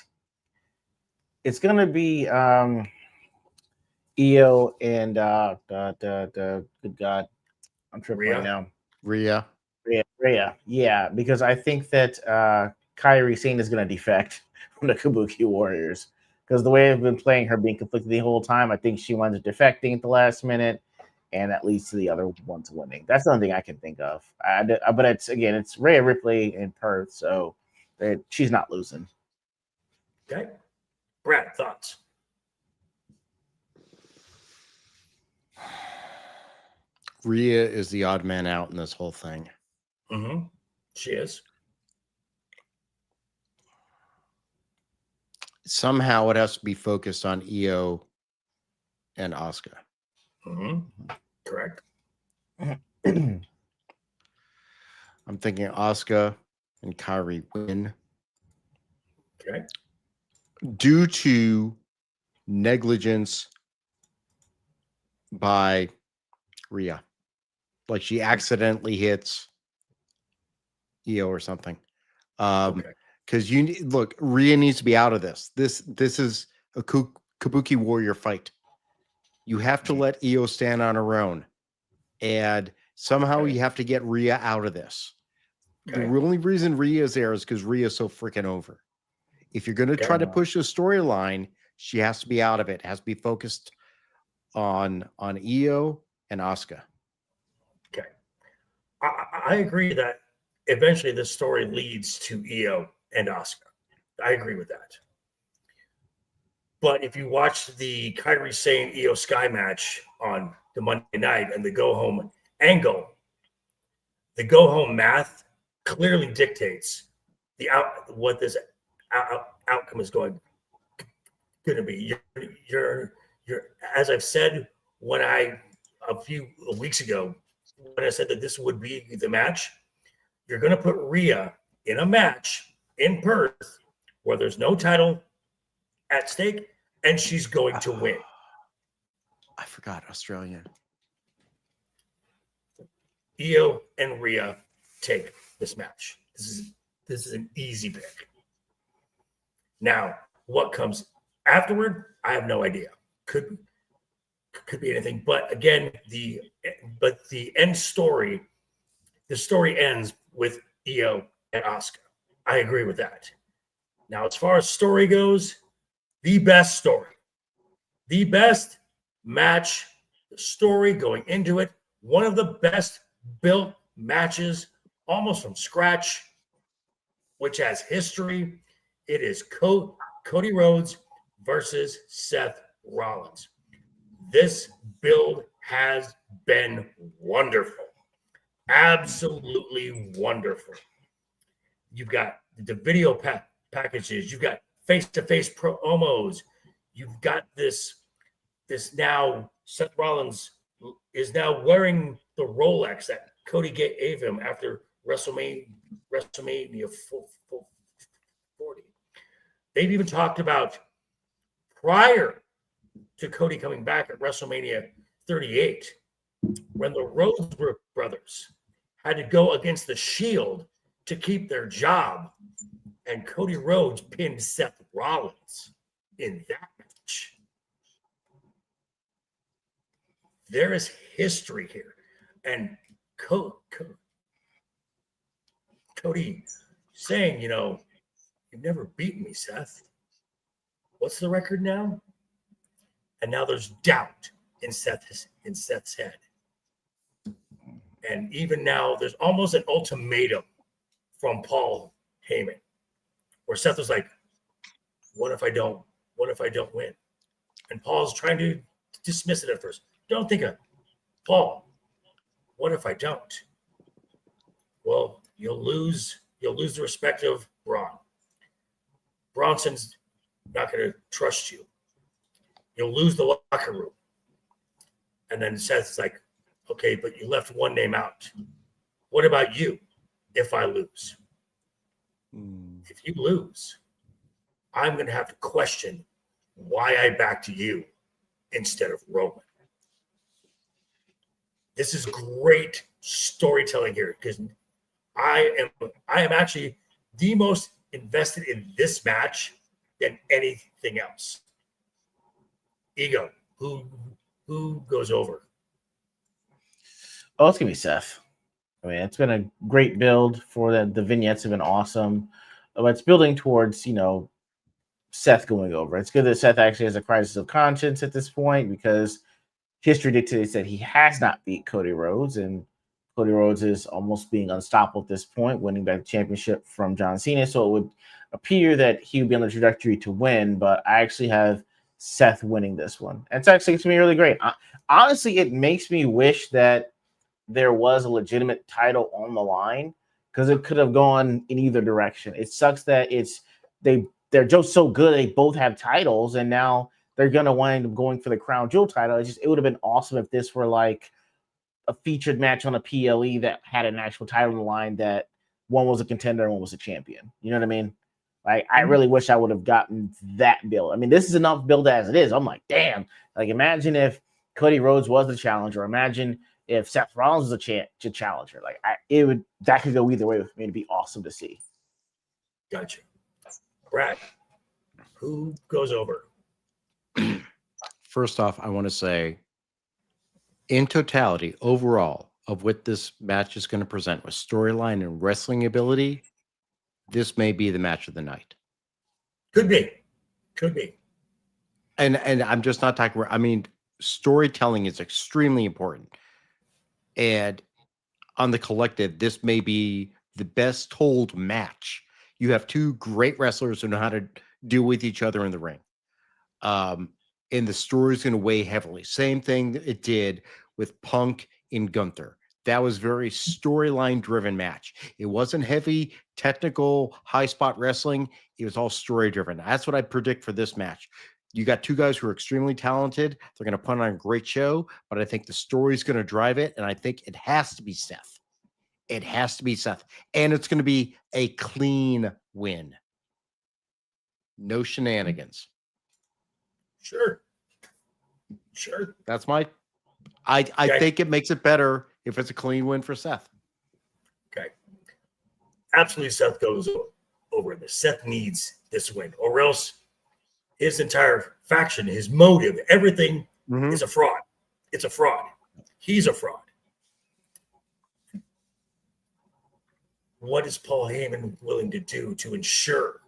it's gonna be Io and the good God, I'm tripping right now. Rhea. Yeah, because I think that Kairi Sane is gonna defect from the Kabuki Warriors. Because the way I've been playing her being conflicted the whole time, I think she winds up defecting at the last minute, and that leads to the other ones winning. That's the only thing I can think of. But it's Rhea Ripley in Perth, so she's not losing. Okay. Brad, thoughts? Rhea is the odd man out in this whole thing. Mm-hmm. She is. Somehow it has to be focused on Io and Asuka. Mm-hmm. Correct. I'm thinking Asuka and Kairi win. Okay. Due to negligence by Rhea. Like she accidentally hits Io or something. Okay. Because look, Rhea needs to be out of this. This is a Kabuki Warrior fight. You have to let Io stand on her own, and somehow you have to get Rhea out of this. Okay. The only reason Rhea is there is because Rhea is so freaking over. If you're going to try to push the storyline, she has to be out of it. It has to be focused on Io and Asuka. Okay. I agree that eventually this story leads to Io and Asuka. I agree with that. But if you watch the Kairi Sane Io Sky match on the Monday night and the go home angle, the go home math clearly dictates what this outcome is going to be. You're as I've said a few weeks ago when I said that this would be the match, you're going to put Rhea in a match in Perth where there's no title at stake, and she's going to win. I forgot Australia. Io and Rhea take this match. This is an easy pick. Now, what comes afterward, I have no idea. Could be anything. But again, the end story, the story ends with Io and Asuka. I agree with that. Now, as far as story goes, the best story, the best match, the story going into it, one of the best built matches, almost from scratch, which has history. It is Cody Rhodes versus Seth Rollins. This build has been wonderful. Absolutely wonderful. You've got the video packages. You've got face-to-face promos. You've got this Seth Rollins is now wearing the Rolex that Cody gave him after WrestleMania 40. They've even talked about prior to Cody coming back at WrestleMania 38, when the Rhodes brothers had to go against the Shield to keep their job, and Cody Rhodes pinned Seth Rollins in that match. There is history here. And Cody saying, you've never beaten me, Seth. What's the record now? And now there's doubt in Seth's head. And even now, there's almost an ultimatum from Paul Heyman, where Seth was like, what if I don't win? And Paul's trying to dismiss it at first. Don't think of Paul. What if I don't? Well, you'll lose the respect of Braun. Bronson's not going to trust you. You'll lose the locker room. And then Seth's like, okay, but you left one name out. What about you if I lose? If you lose, I'm going to have to question why I backed you instead of Roman. This is great storytelling here because I am actually the most invested in this match than anything else. Ego, who goes over? Oh, it's gonna be Seth. I mean, it's been a great build for the vignettes have been awesome. But it's building towards, Seth going over. It's good that Seth actually has a crisis of conscience at this point because history dictates that he has not beat Cody Rhodes, and Cody Rhodes is almost being unstoppable at this point, winning back the championship from John Cena. So it would appear that he would be on the trajectory to win, but I actually have Seth winning this one. And it's actually going to be really great. Honestly, it makes me wish that there was a legitimate title on the line because it could have gone in either direction. It sucks that they're just so good. They both have titles, and now they're going to wind up going for the Crown Jewel title. It would have been awesome if this were like a featured match on a PLE that had an actual title on the line, that one was a contender and one was a champion. You know what I mean? Like, I really wish I would have gotten that build. I mean, this is enough build as it is. I'm like, damn. Like, imagine if Cody Rhodes was the challenger. Imagine if Seth Rollins was a challenger. Like, that could go either way with me. It'd be awesome to see. Gotcha. Brad, who goes over? First off, I want to say, in totality, overall, of what this match is going to present with storyline and wrestling ability, this may be the match of the night. Could be. And I'm just not talking. I mean, storytelling is extremely important. And on the collective, this may be the best told match. You have two great wrestlers who know how to deal with each other in the ring. And the story is going to weigh heavily. Same thing that it did with Punk and Gunther. That was very storyline driven match. It wasn't heavy, technical, high spot wrestling. It was all story driven. That's what I predict for this match. You got two guys who are extremely talented. They're going to put on a great show, but I think the story is going to drive it. And I think it has to be Seth. It has to be Seth. And it's going to be a clean win. No shenanigans. Sure. That's my. I think it makes it better if it's a clean win for Seth. Okay. Absolutely, Seth goes over this. Seth needs this win, or else his entire faction, his motive, everything is a fraud. It's a fraud. He's a fraud. What is Paul Heyman willing to do to ensure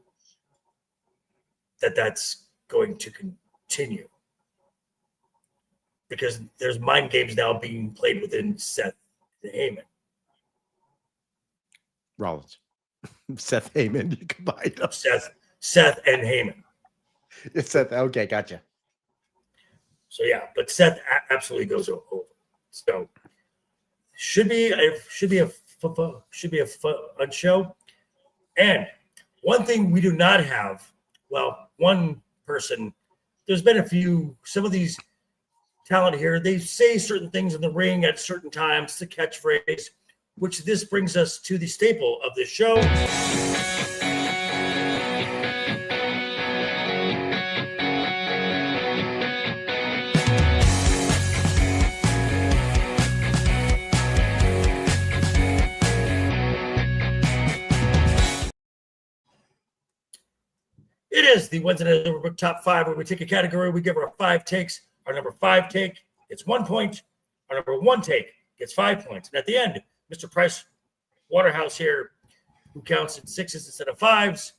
that that's going to continue? Because there's mind games now being played within Seth and Heyman. Rollins. Seth Heyman. You combine them. Seth and Heyman. It's Seth. Okay, gotcha. So yeah, but Seth absolutely goes over. So should be a fun show. And one thing we do not have, well, one person. There's been some of these talent here. They say certain things in the ring at certain times, the catchphrase, which this brings us to the staple of this show. It is the Wednesday Night Overbooked Top 5, where we take a category, we give our 5 takes. Our number 5 take gets 1 point. Our number 1 take gets 5 points. And at the end, Mr. Price Waterhouse here, who counts in 6s instead of 5s,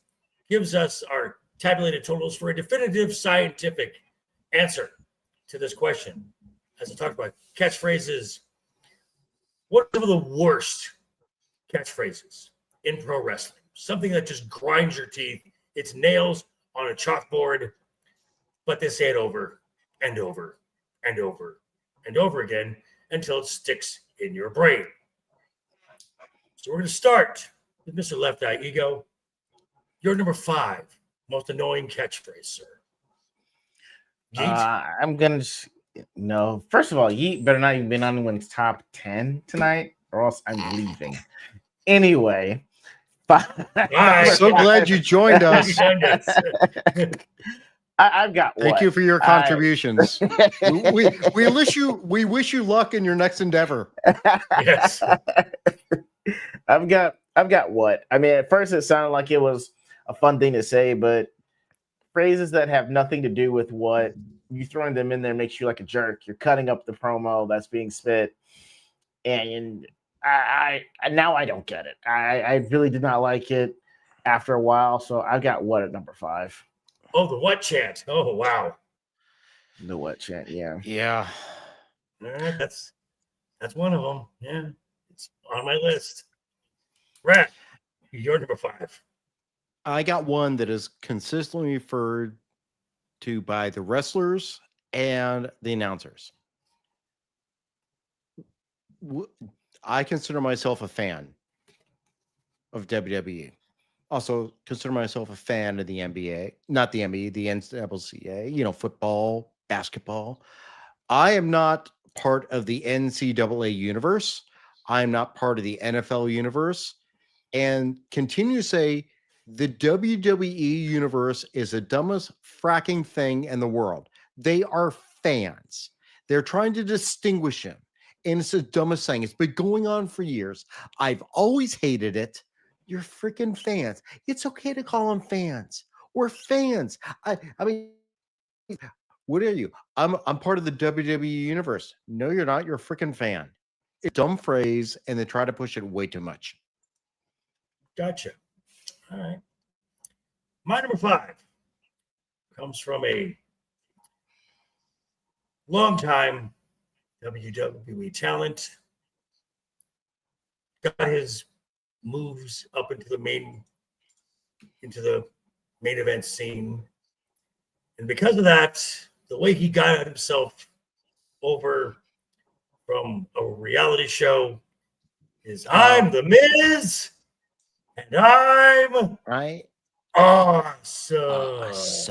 gives us our tabulated totals for a definitive scientific answer to this question. As I talked about catchphrases, what are some of the worst catchphrases in pro wrestling? Something that just grinds your teeth. It's nails on a chalkboard, but they say it over and over and over and over again until it sticks in your brain. So we're going to start with Mr. LeftEyeEgo. Your number 5 most annoying catchphrase, sir. I'm going to no. First of all, Yeet better not even been on anyone's top 10 tonight, or else I'm leaving. Anyway. I'm so glad you joined us. I've got Thank you for your contributions. we wish you luck in your next endeavor. Yes. I've got what? I mean, at first it sounded like it was a fun thing to say, but phrases that have nothing to do with what you throwing them in there makes you like a jerk. You're cutting up the promo that's being spit, and I now I don't get it. I really did not like it after a while, so I got what at number 5. Oh, the what chant? Oh, wow. The what chant? Yeah. Yeah. That's one of them. Yeah, it's on my list. Rat, you're number 5. I got one that is consistently referred to by the wrestlers and the announcers. I consider myself a fan of WWE. Also consider myself a fan of the NBA, not the NBA, the NCAA, football, basketball. I am not part of the NCAA universe. I am not part of the NFL universe, and continue to say the WWE universe is the dumbest fracking thing in the world. They are fans. They're trying to distinguish him. And it's the dumbest thing. It's been going on for years. I've always hated it. You're freaking fans. It's okay to call them fans. We're fans. I mean, what are you? I'm part of the WWE universe. No, you're not. You're a freaking fan. It's a dumb phrase, and they try to push it way too much. Gotcha. All right. My number 5 comes from a longtime WWE talent. Got his moves up into the main event scene, and because of that, the way he got himself over from a reality show is I'm the Miz, and I'm Right? awesome.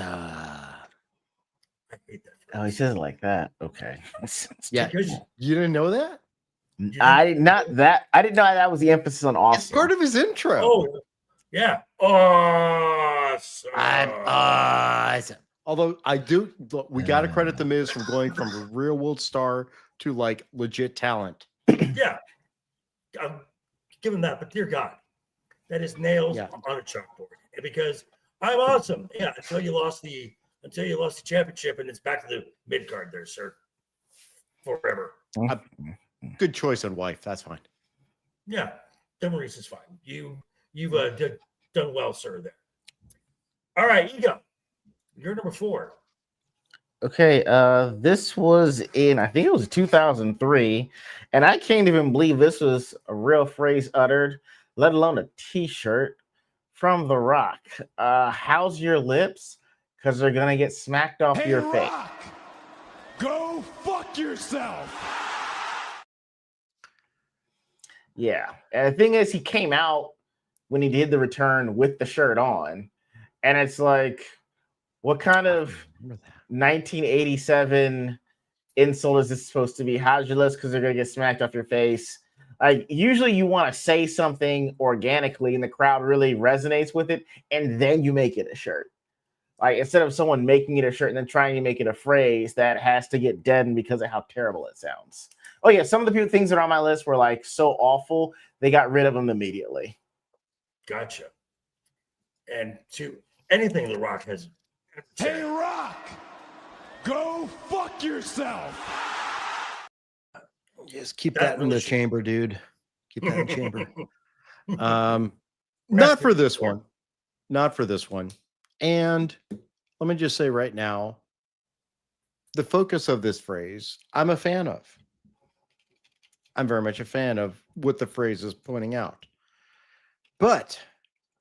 I hate that. Oh, he says it like that. Okay. Yeah. You didn't know that? I didn't know that was the emphasis on awesome. It's part of his intro. Oh, yeah. Awesome. I'm awesome. Although we got to credit the Miz from going from a real world star to like legit talent. Yeah. I'm giving that, but dear God, that is nails on a chalkboard. Because I'm awesome. Yeah, until you lost the championship, and it's back to the mid card there, sir. Forever. Good choice on wife. That's fine. Yeah, Maurice is fine. You've done well, sir. There. All right, Ego. You're number 4. Okay, this was I think it was 2003, and I can't even believe this was a real phrase uttered, let alone a T-shirt from The Rock. How's your lips? Because they're gonna get smacked off your face. Go fuck yourself. Yeah, and the thing is, he came out when he did the return with the shirt on, and it's like, what kind of 1987 insult is this supposed to be? How's your list? Because they're gonna get smacked off your face. Like usually you want to say something organically and the crowd really resonates with it, and then you make it a shirt. Like instead of someone making it a shirt and then trying to make it a phrase that has to get deadened because of how terrible it sounds. Oh yeah, some of the things that are on my list were like so awful, they got rid of them immediately. Gotcha. And to anything The Rock has. Hey, Rock! Go fuck yourself! Just keep that in the chamber, dude. Keep that in the chamber. Not for this one. Not for this one. And let me just say right now, the focus of this phrase, I'm a fan of. I'm very much a fan of what the phrase is pointing out. But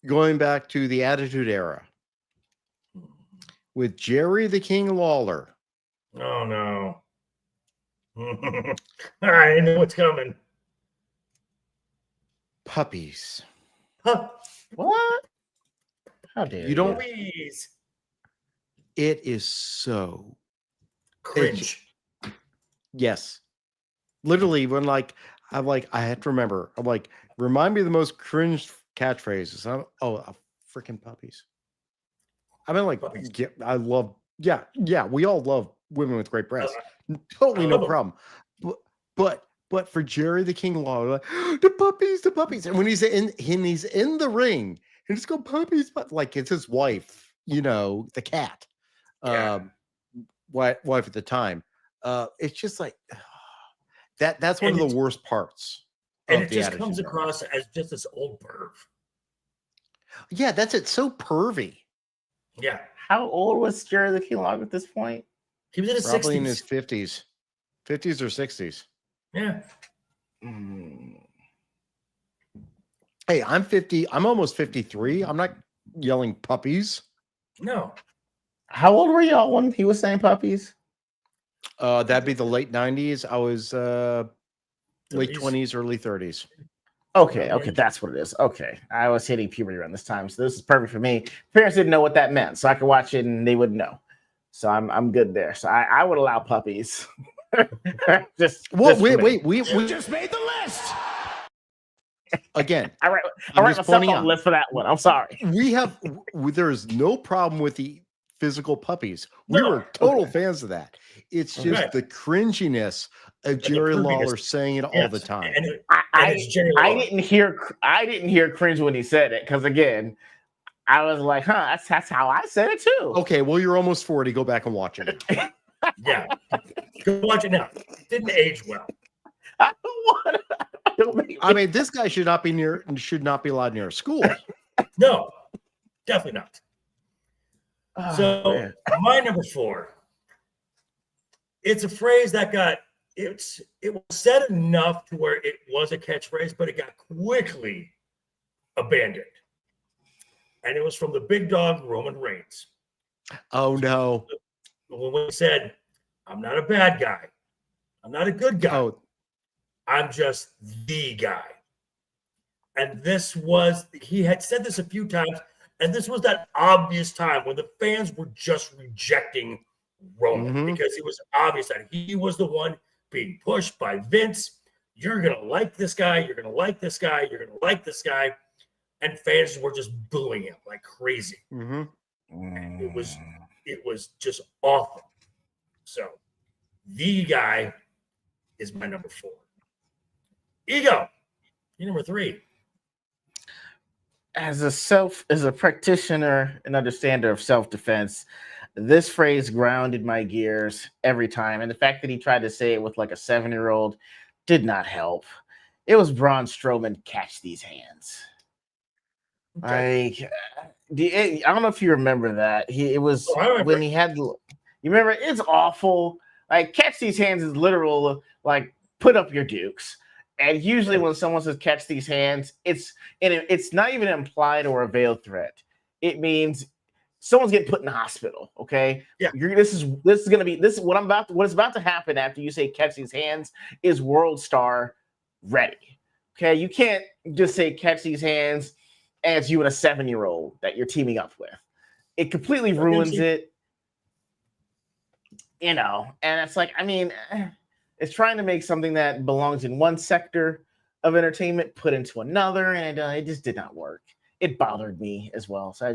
going back to the Attitude Era with Jerry the King Lawler. Oh, no. I know what's coming. Puppies. Huh. What? How dare You don't. Please. It is so Cringe. yes. Literally, when I have to remember. I'm like, remind me of the most cringe catchphrases. Freaking puppies. I mean, like, Puppies. yeah, I love. Yeah, we all love women with great breasts. Totally no problem. But for Jerry the King Lawler, like, the puppies, and when he's in the ring, and just go puppies, but like it's his wife, the cat, wife at the time. It's just like that's one of the worst parts. And it just comes across as just this old perv. Yeah, that's it. So pervy. Yeah. How old was Jerry the King Lawler at this point? He was in his Probably 60s. in his 50s or 60s. Yeah. Hey, I'm 50. I'm almost 53. I'm not yelling puppies. No. How old were y'all when he was saying puppies? That'd be the late 90s. I was late 30s. 20s, early 30s. Okay, that's what it is. Okay, I was hitting puberty around this time, so this is perfect for me. Parents didn't know what that meant, so I could watch it and they wouldn't know. So I'm good there. So I would allow puppies. Wait. We just made the list. Again. I write myself on the list for that one. I'm sorry. There is no problem with the physical puppies. We were total fans of that. It's just the cringiness of Jerry Lawler saying it all the time. I didn't hear cringe when he said it, because again, I was like, that's how I said it too. Okay, well, you're almost 40. Go back and watch it. Yeah. Go watch it now. It didn't age well. I mean, this guy should not be allowed near a school. No, definitely not. So my number 4. It's a phrase that it was said enough to where it was a catchphrase, but it got quickly abandoned. And it was from the big dog Roman Reigns. Oh no. When he said, I'm not a bad guy. I'm not a good guy. Oh. I'm just the guy. And he had said this a few times, and this was that obvious time when the fans were just rejecting Roman because it was obvious that he was the one being pushed by Vince. You're going to like this guy. You're going to like this guy. You're going to like this guy. And fans were just booing him like crazy. And it was just awful. So the guy is my number 4. Ego, you're number 3. As a practitioner and understander of self-defense, this phrase grounded my gears every time. And the fact that he tried to say it with like a 7-year-old did not help. It was Braun Strowman, catch these hands. Okay. I don't know if you remember that. When he had, you remember, it's awful. Like, catch these hands is literal, like, put up your dukes. And usually when someone says catch these hands, it's not even implied or a veiled threat. It means someone's getting put in the hospital. Okay. Yeah. This is what's about to happen after you say catch these hands is World Star ready. Okay. You can't just say catch these hands as you and a 7-year-old that you're teaming up with. It completely ruins it. you know, and it's like, I mean, it's trying to make something that belongs in one sector of entertainment put into another, and it just did not work. It bothered me as well. So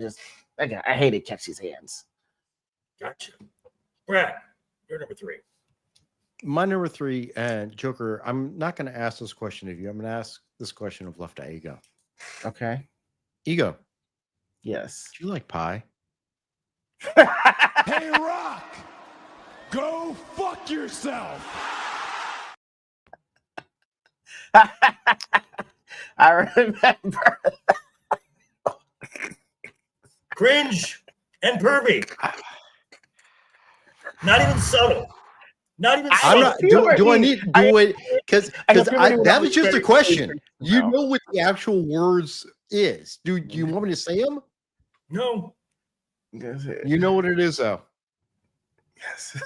I hated Catch These Hands. Gotcha. Brad, you're number 3. My number 3, and Joker, I'm not going to ask this question of you. I'm going to ask this question of LeftEyeEgo. Okay. Ego. Yes. Do you like pie? Hey, Rock, go fuck yourself. I remember. Cringe and pervy. Not even subtle. Not even I'm subtle. not. Do I need to do it? Because that was just a question. No. You know what the actual words is. Do you want me to say them? No. You know what it is, though. Yes.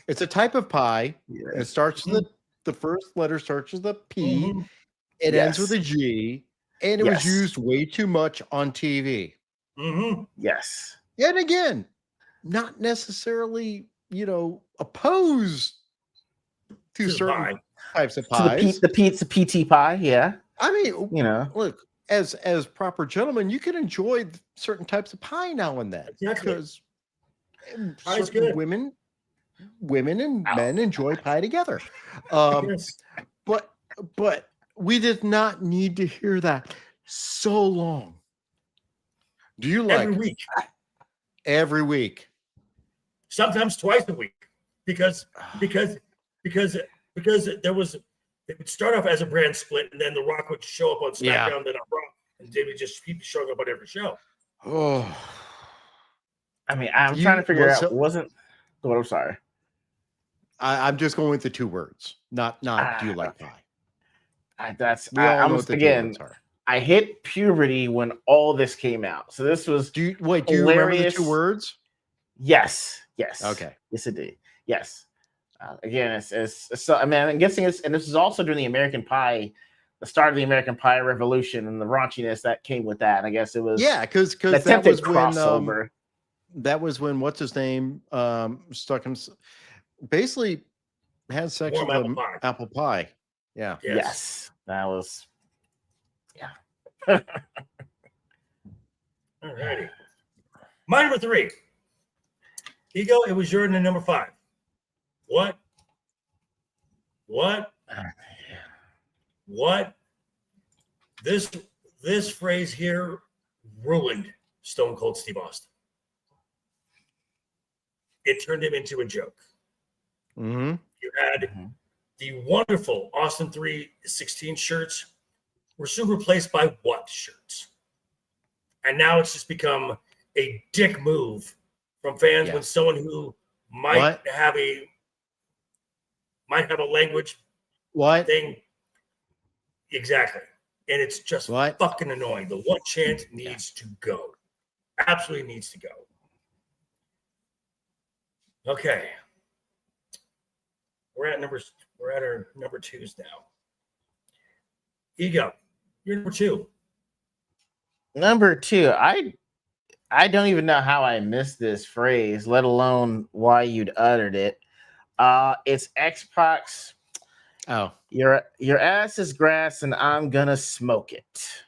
It's a type of pie. Yes. It starts with the first letter starts with a P. Mm-hmm. It ends with a G, and it was used way too much on TV. Mm-hmm. Yes. And again, not necessarily, opposed to certain types of pies. The pizza PT pie, yeah. I mean, look, as proper gentlemen, you can enjoy certain types of pie now and then because pie's good. women and men enjoy pie together. But we did not need to hear that so long. Do you like every week? Every week, sometimes twice a week, because there was, they would start off as a brand split, and then The Rock would show up on Smackdown, then on Raw, and they would just keep showing up on every show. Oh, I mean, I'm trying to figure out. I'm sorry. I'm just going with the 2 words. Not. Do you like pie? I hit puberty when all this came out. So this was. Do you remember the 2 words? Yes. Okay. Yes, it did. Yes. Again, it's so. I mean, I'm guessing and this is also during the American Pie, the start of the American Pie revolution, and the raunchiness that came with that. And I guess it was because that was crossover. That was when what's his name stuck him. Basically, had sex with apple pie. Yeah. Yes. That was. All righty. My number 3. Ego, it was your number 5. What? This phrase here ruined Stone Cold Steve Austin. It turned him into a joke. Mm-hmm. You had the wonderful Austin 3:16 shirts were soon replaced by what shirts? And now it's just become a dick move from fans when someone who might have a language thing. Exactly. And it's just fucking annoying. The what chant needs to go. Absolutely needs to go. Okay. We're at our number 2s now. Ego, you're number 2. Number 2. I don't even know how I missed this phrase, let alone why you'd uttered it. It's Xbox. Oh, your ass is grass, and I'm gonna smoke it.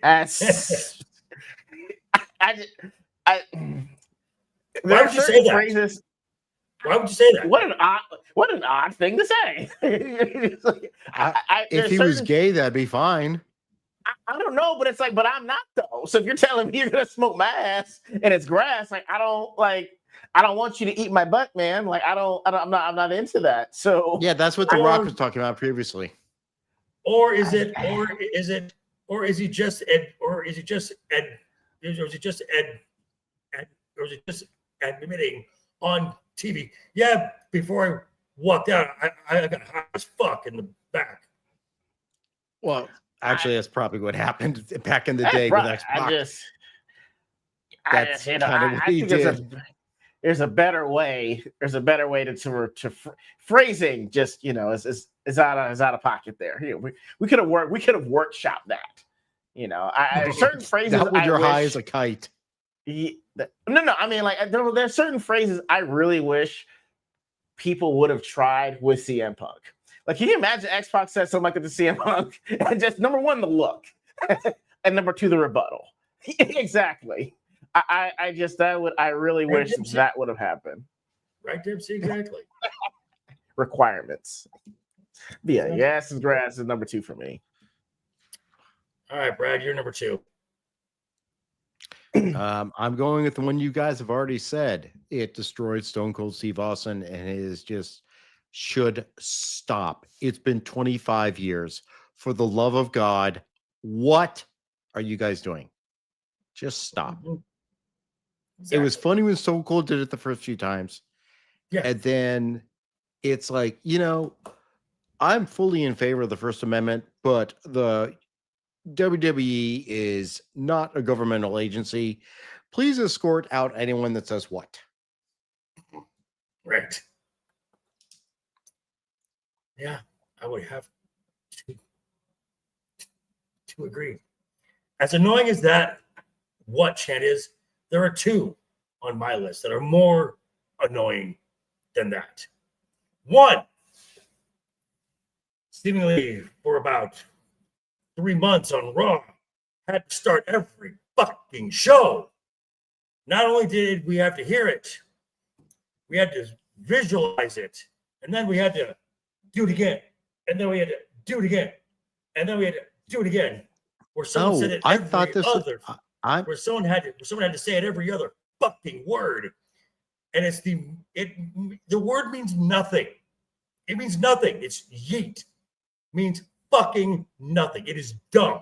That's. Why would you say that? Phrases, why would you say that? What an odd thing to say. If he was gay, that'd be fine. I don't know, but it's like, but I'm not though. So if you're telling me you're gonna smoke my ass and it's grass, like I don't want you to eat my butt, man. Like I'm not into that. So yeah, that's what The Rock was talking about previously. Or is he just admitting on TV? Yeah, before I walked out, I got hot as fuck in the back. Well, actually, that's probably what happened back in the day with Xbox. That's kind of what he did. There's a better way. There's a better way to phrasing. Just is out of pocket there. We could have workshopped that. Certain phrases. That was your high as a kite. No. I mean, like there's certain phrases I really wish people would have tried with CM Punk. Like, can you imagine X-Pac said something like that to CM Punk? And just number one, the look, and number two, the rebuttal. Exactly. I really wish that would have happened. Right, Dempsey? Exactly. Requirements. But yeah, Yes is Grass is number 2 for me. All right, Brad, you're number 2. I'm going with the one you guys have already said. It destroyed Stone Cold Steve Austin, and it is just should stop. It's been 25 years. For the love of God, what are you guys doing? Just stop. Exactly. It was funny when Stone Cold did it the first few times. Yeah. And then it's like, I'm fully in favor of the First Amendment, but the WWE is not a governmental agency. Please escort out anyone that says what. Right. Yeah, I would have to agree. As annoying as that what chant is, there are 2 on my list that are more annoying than that. 1, seemingly for about 3 months on Raw, had to start every fucking show. Not only did we have to hear it, we had to visualize it, and then we had to do it again, and then we had to do it again, and then we had to do it again. Where someone said it where someone had to say it every other fucking word, and the word means nothing. It means nothing. It's yeet. It means fucking nothing. It is dumb.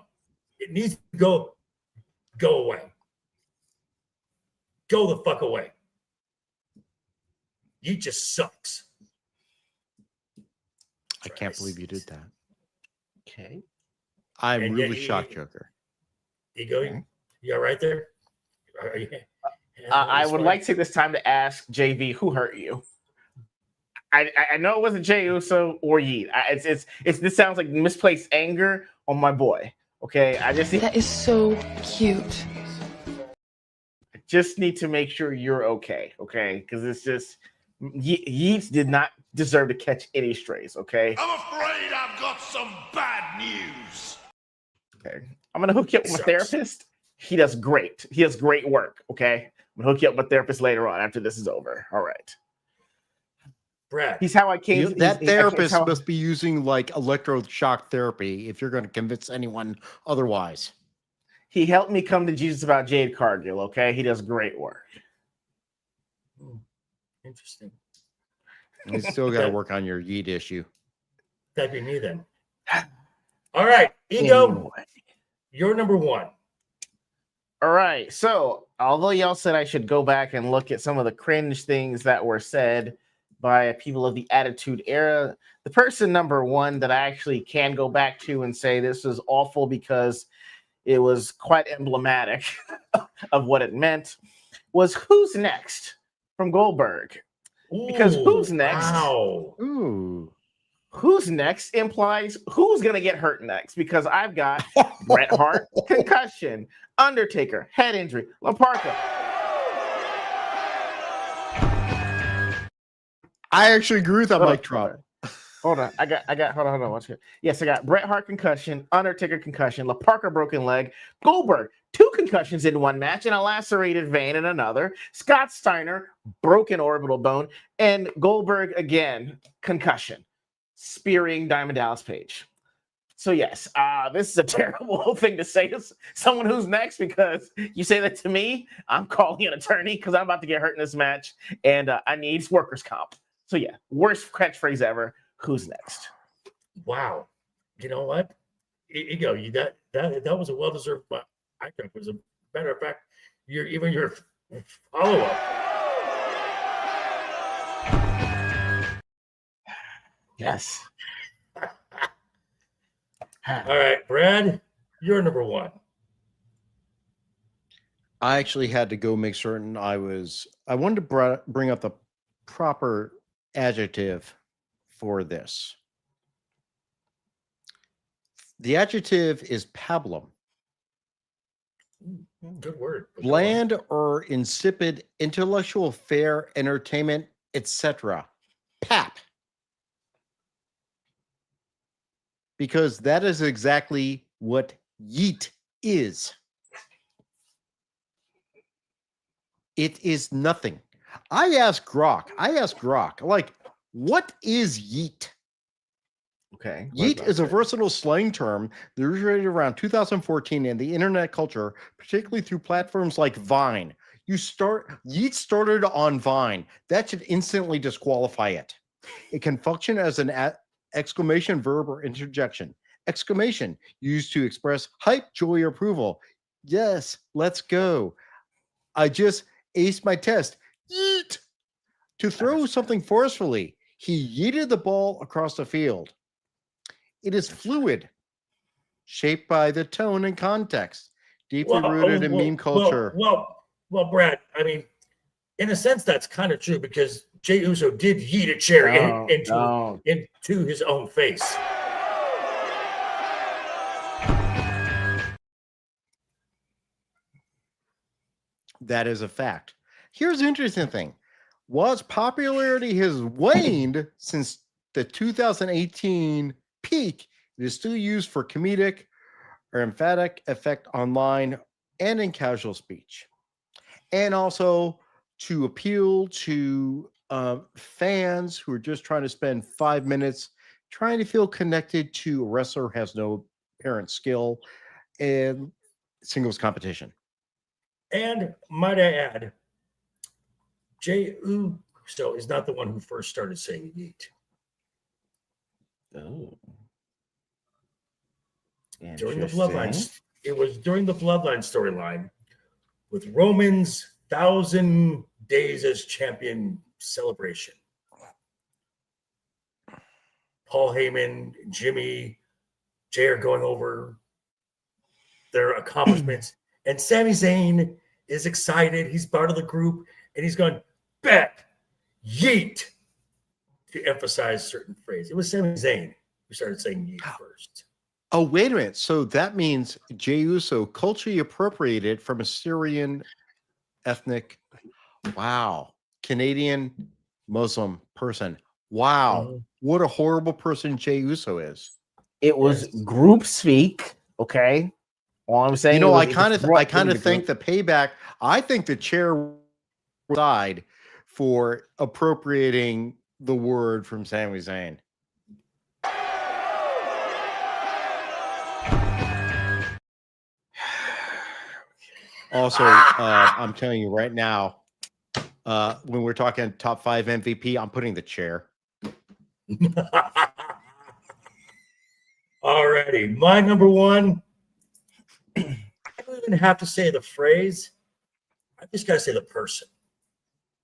It needs to go away. Go the fuck away. Yeet just sucks. I can't believe you did that. Okay. I'm really shocked, Joker. Ego, you all right there? I would like to take this time to ask JV, who hurt you? I know it wasn't Jey Uso or Yeet. This sounds like misplaced anger on my boy. Okay, that is so cute. I just need to make sure you're okay. Okay, because it's just Yeet did not deserve to catch any strays. Okay, I'm afraid I've got some bad news. Okay, I'm gonna hook you up with my therapist. He does great. He does great work. Okay, I'm gonna hook you up with my therapist later on after this is over. All right. Brad, he's how I came. That therapist must be using like electroshock therapy if you're going to convince anyone otherwise. He helped me come to Jesus about Jade Cargill. Okay, he does great work. Interesting. You still got to work on your Yeet issue. That'd be me then. All right, Ego, you're number 1. All right. So, although y'all said I should go back and look at some of the cringe things that were said by people of the Attitude Era, the person number 1 that I actually can go back to and say this was awful because it was quite emblematic of what it meant was Who's Next from Goldberg. Because Who's Next? Wow. Ooh. Who's next implies who's going to get hurt next, because I've got Bret Hart, concussion, Undertaker, head injury, La Parka. I actually agree with that, Mike Trout. Hold on. Hold on. Watch it. Yes, I got Bret Hart concussion, Undertaker concussion, La Parka broken leg, Goldberg 2 concussions in one match and a lacerated vein in another, Scott Steiner broken orbital bone, and Goldberg again concussion, spearing Diamond Dallas Page. So yes, this is a terrible thing to say to someone who's next, because you say that to me, I'm calling an attorney because I'm about to get hurt in this match and I need workers' comp. So yeah, worst catchphrase ever. Who's next? Wow. You know what? Ego, that was a well-deserved. I think it was a matter of fact, your follow-up. Yes. All right, Brad, you're number 1. I actually had to go make certain I wanted to bring up the proper adjective for this. The adjective is pablum. Good word. Bland or insipid intellectual fare, entertainment, etc. Pap. Because that is exactly what yeet is. It is nothing. I asked Grok, like, what is yeet? Okay. Yeet is a versatile slang term that originated around 2014 in the internet culture, particularly through platforms like Vine. Yeet started on Vine. That should instantly disqualify it. It can function as an exclamation verb or interjection. Exclamation used to express hype, joy, or approval. Yes, let's go. I just aced my test. Yeet. To throw something forcefully. He yeeted the ball across the field. It is fluid, shaped by the tone and context, deeply rooted in meme culture. Well, Brad, I mean, in a sense, that's kind of true because Jey Uso did yeet a chair into his own face. That is a fact. Here's the interesting thing. While its popularity has waned since the 2018 peak, it is still used for comedic or emphatic effect online and in casual speech. And also to appeal to fans who are just trying to spend 5 minutes trying to feel connected to a wrestler who has no apparent skill in singles competition. And might I add, Jey Uso is not the one who first started saying yeet. Oh. During the Bloodline, it was during the Bloodline storyline with Roman's 1,000 days as champion celebration. Paul Heyman, Jimmy, Jay are going over their accomplishments, and Sami Zayn is excited. He's part of the group, and he's going, bet, yeet, to emphasize certain phrase. It was Sami Zayn who started saying yeet first. Oh, wait a minute. So that means Jey Uso culturally appropriated from a Syrian ethnic, Canadian Muslim person. Wow. What a horrible person Jey Uso is. It was group speak, okay? All I'm saying, I kind of think the payback. I think the chair died for appropriating the word from Sami Zayn. Also, I'm telling you right now, when we're talking top 5 MVP, I'm putting the chair. Alrighty, my number one. I don't even have to say the phrase. I just got to say the person.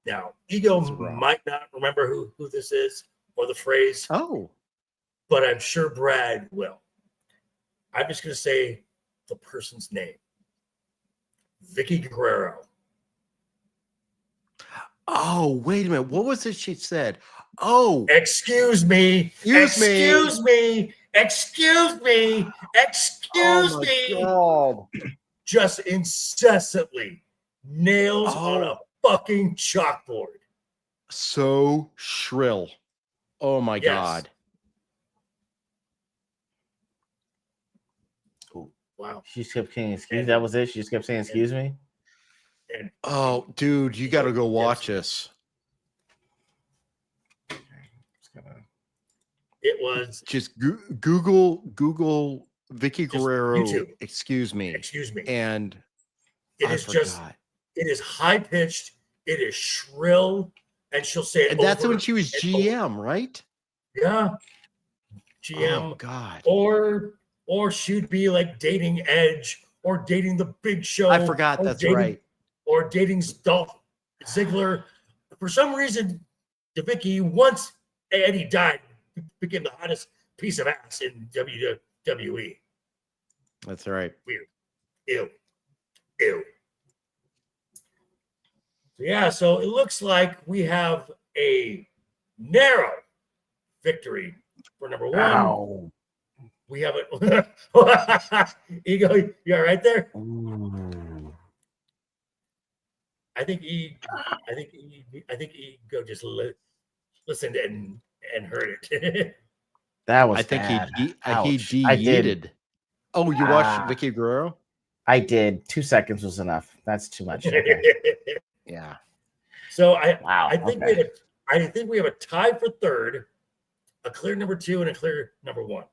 Now, Ego might not remember who this is or the phrase. Oh. But I'm sure Brad will. I'm just going to say the person's name. Vicky Guerrero. Oh, wait a minute. What was it she said? Oh. Excuse me. Excuse me. God. Just incessantly nails on a fucking chalkboard. So shrill. Oh my God. Wow. She just kept saying excuse. That was it. She just kept saying excuse me. And oh, dude, you got to go watch this. It was just Google Vicky Guerrero. YouTube. Excuse me. And it is high pitched. It is shrill, and she'll say it. And that's when she was GM, right? Yeah, GM. Oh God. Or she'd be like dating Edge or dating the Big Show. I forgot. That's right. Or dating Dolph Ziggler. For some reason, Vicky, once Eddie died, became the hottest piece of ass in WWE. That's right. Weird. Ew. So it looks like we have a narrow victory for number one. Ow. We have it. Ego, you all right there? Ooh. I think Ego just listened and heard it. That was I think bad. he Ouch. I did. de-yeeted. Oh, you watched Vicky Guerrero? I did. 2 seconds was enough. That's too much. Okay. Yeah. So Wow. I think we have a tie for third, a clear number 2, and a clear number 1.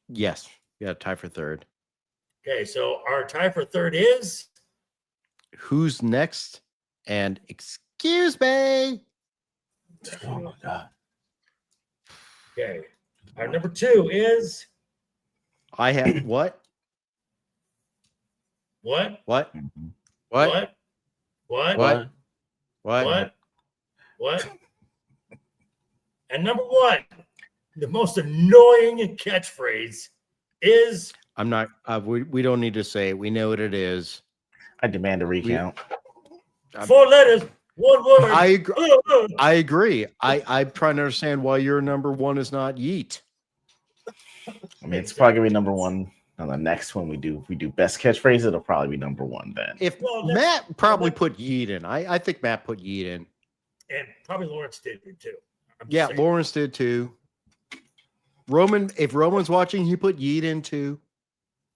Yes. Yeah, tie for third. Okay, so our tie for third is Who's next? And excuse me. Oh my God. okay. Our number 2 is I have what? what? What? Mhm. What? What? What? What? What? What? And number 1, the most annoying catchphrase is I'm not. We don't need to say it. We know what it is. I demand a recount. 4 letters, 1 word. I agree. I agree. I'm trying to understand why your number 1 is not yeet. I mean, it's probably gonna be number 1 on the next one we do. If we do best catchphrase, it'll probably be number 1 then. If Well, Matt probably put yeet in. I think Matt put yeet in. And probably Lawrence did too. I'm Yeah, saying. Lawrence did too. If Roman's watching, he put yeet in too.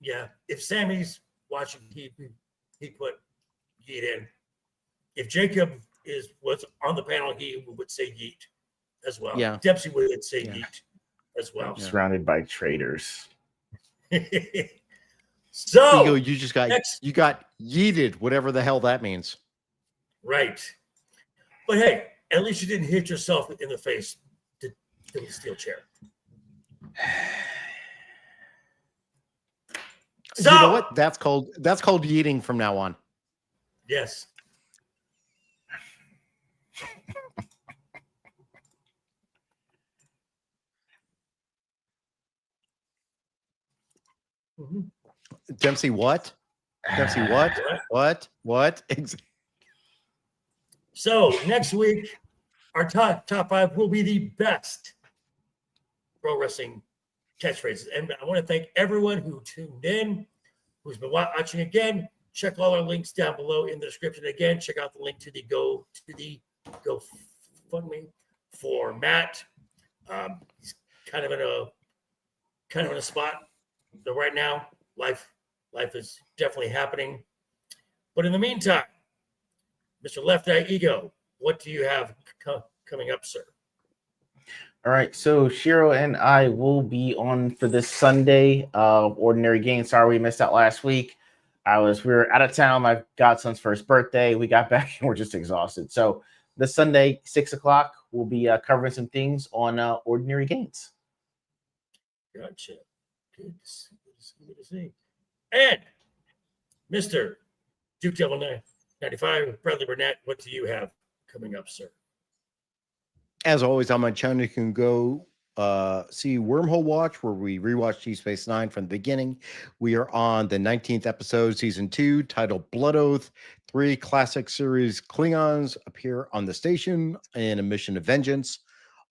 Yeah. If Sammy's watching, he put yeet in. If Jacob was on the panel, he would say yeet as well. Yeah. Dempsey would say Yeah. yeet as well. Yeah. Surrounded by traitors. So Ego, you just got you got yeeted, whatever the hell that means. right. But hey, at least you didn't hit yourself in the face with a steel chair. So, you know what? That's called yeeting from now on. Yes. Dempsey, what? Dempsey, what? What? So next week, our top 5 will be the best pro wrestling catchphrases. And I want to thank everyone who tuned in, who's been watching again. Check all our links down below in the description. Again, check out the link to the GoFundMe for Matt. He's kind of in a spot. So right now, life is definitely happening. But in the meantime, Mr. LeftEyeEgo, what do you have coming up, sir? All right, so Shiro and I will be on for this Sunday. Ordinary Game. Sorry we missed out last week. We were out of town. My godson's first birthday. We got back and we're just exhausted. So this Sunday, 6 o'clock, we'll be covering some things on Ordinary Games. Gotcha. Good to see. And Mr. Duke Devil 95, Bradley Burnett, what do you have coming up, sir? As always, on my channel, you can go see Wormhole Watch, where we rewatch Deep Space Nine from the beginning. We are on the 19th episode, season 2, titled Blood Oath. 3 classic series Klingons appear on the station in a mission of vengeance.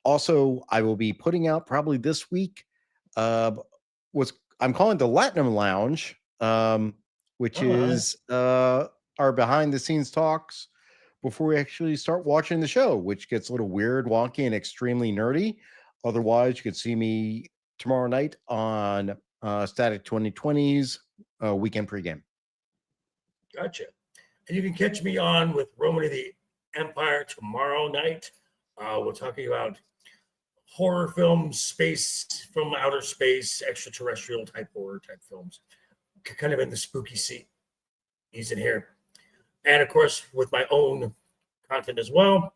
Also, I will be putting out probably this week what's I'm calling the Latinum Lounge, which is our behind the scenes talks before we actually start watching the show, which gets a little weird, wonky, and extremely nerdy. Otherwise, you could see me tomorrow night on Static 2020's weekend pregame. Gotcha. And you can catch me on with Roman of the Empire tomorrow night. We're talking about horror films, space from outer space, extraterrestrial type horror type films, kind of in the spooky season here. And of course, with my own content as well.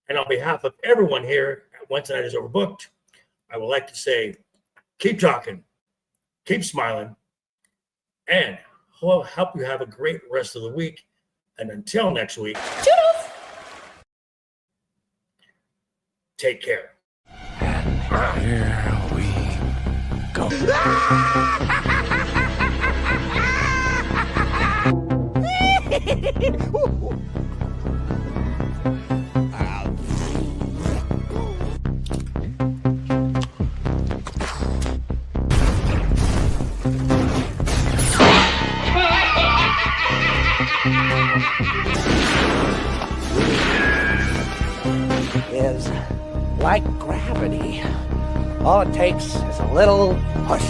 And on behalf of everyone here at Wednesday Night is Overbooked, I would like to say, keep talking, keep smiling, and help you have a great rest of the week. And until next week, toodles! Take care. And here we go. All it takes is a little push.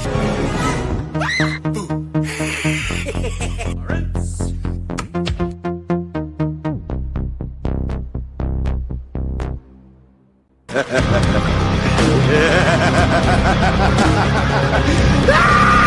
Ah!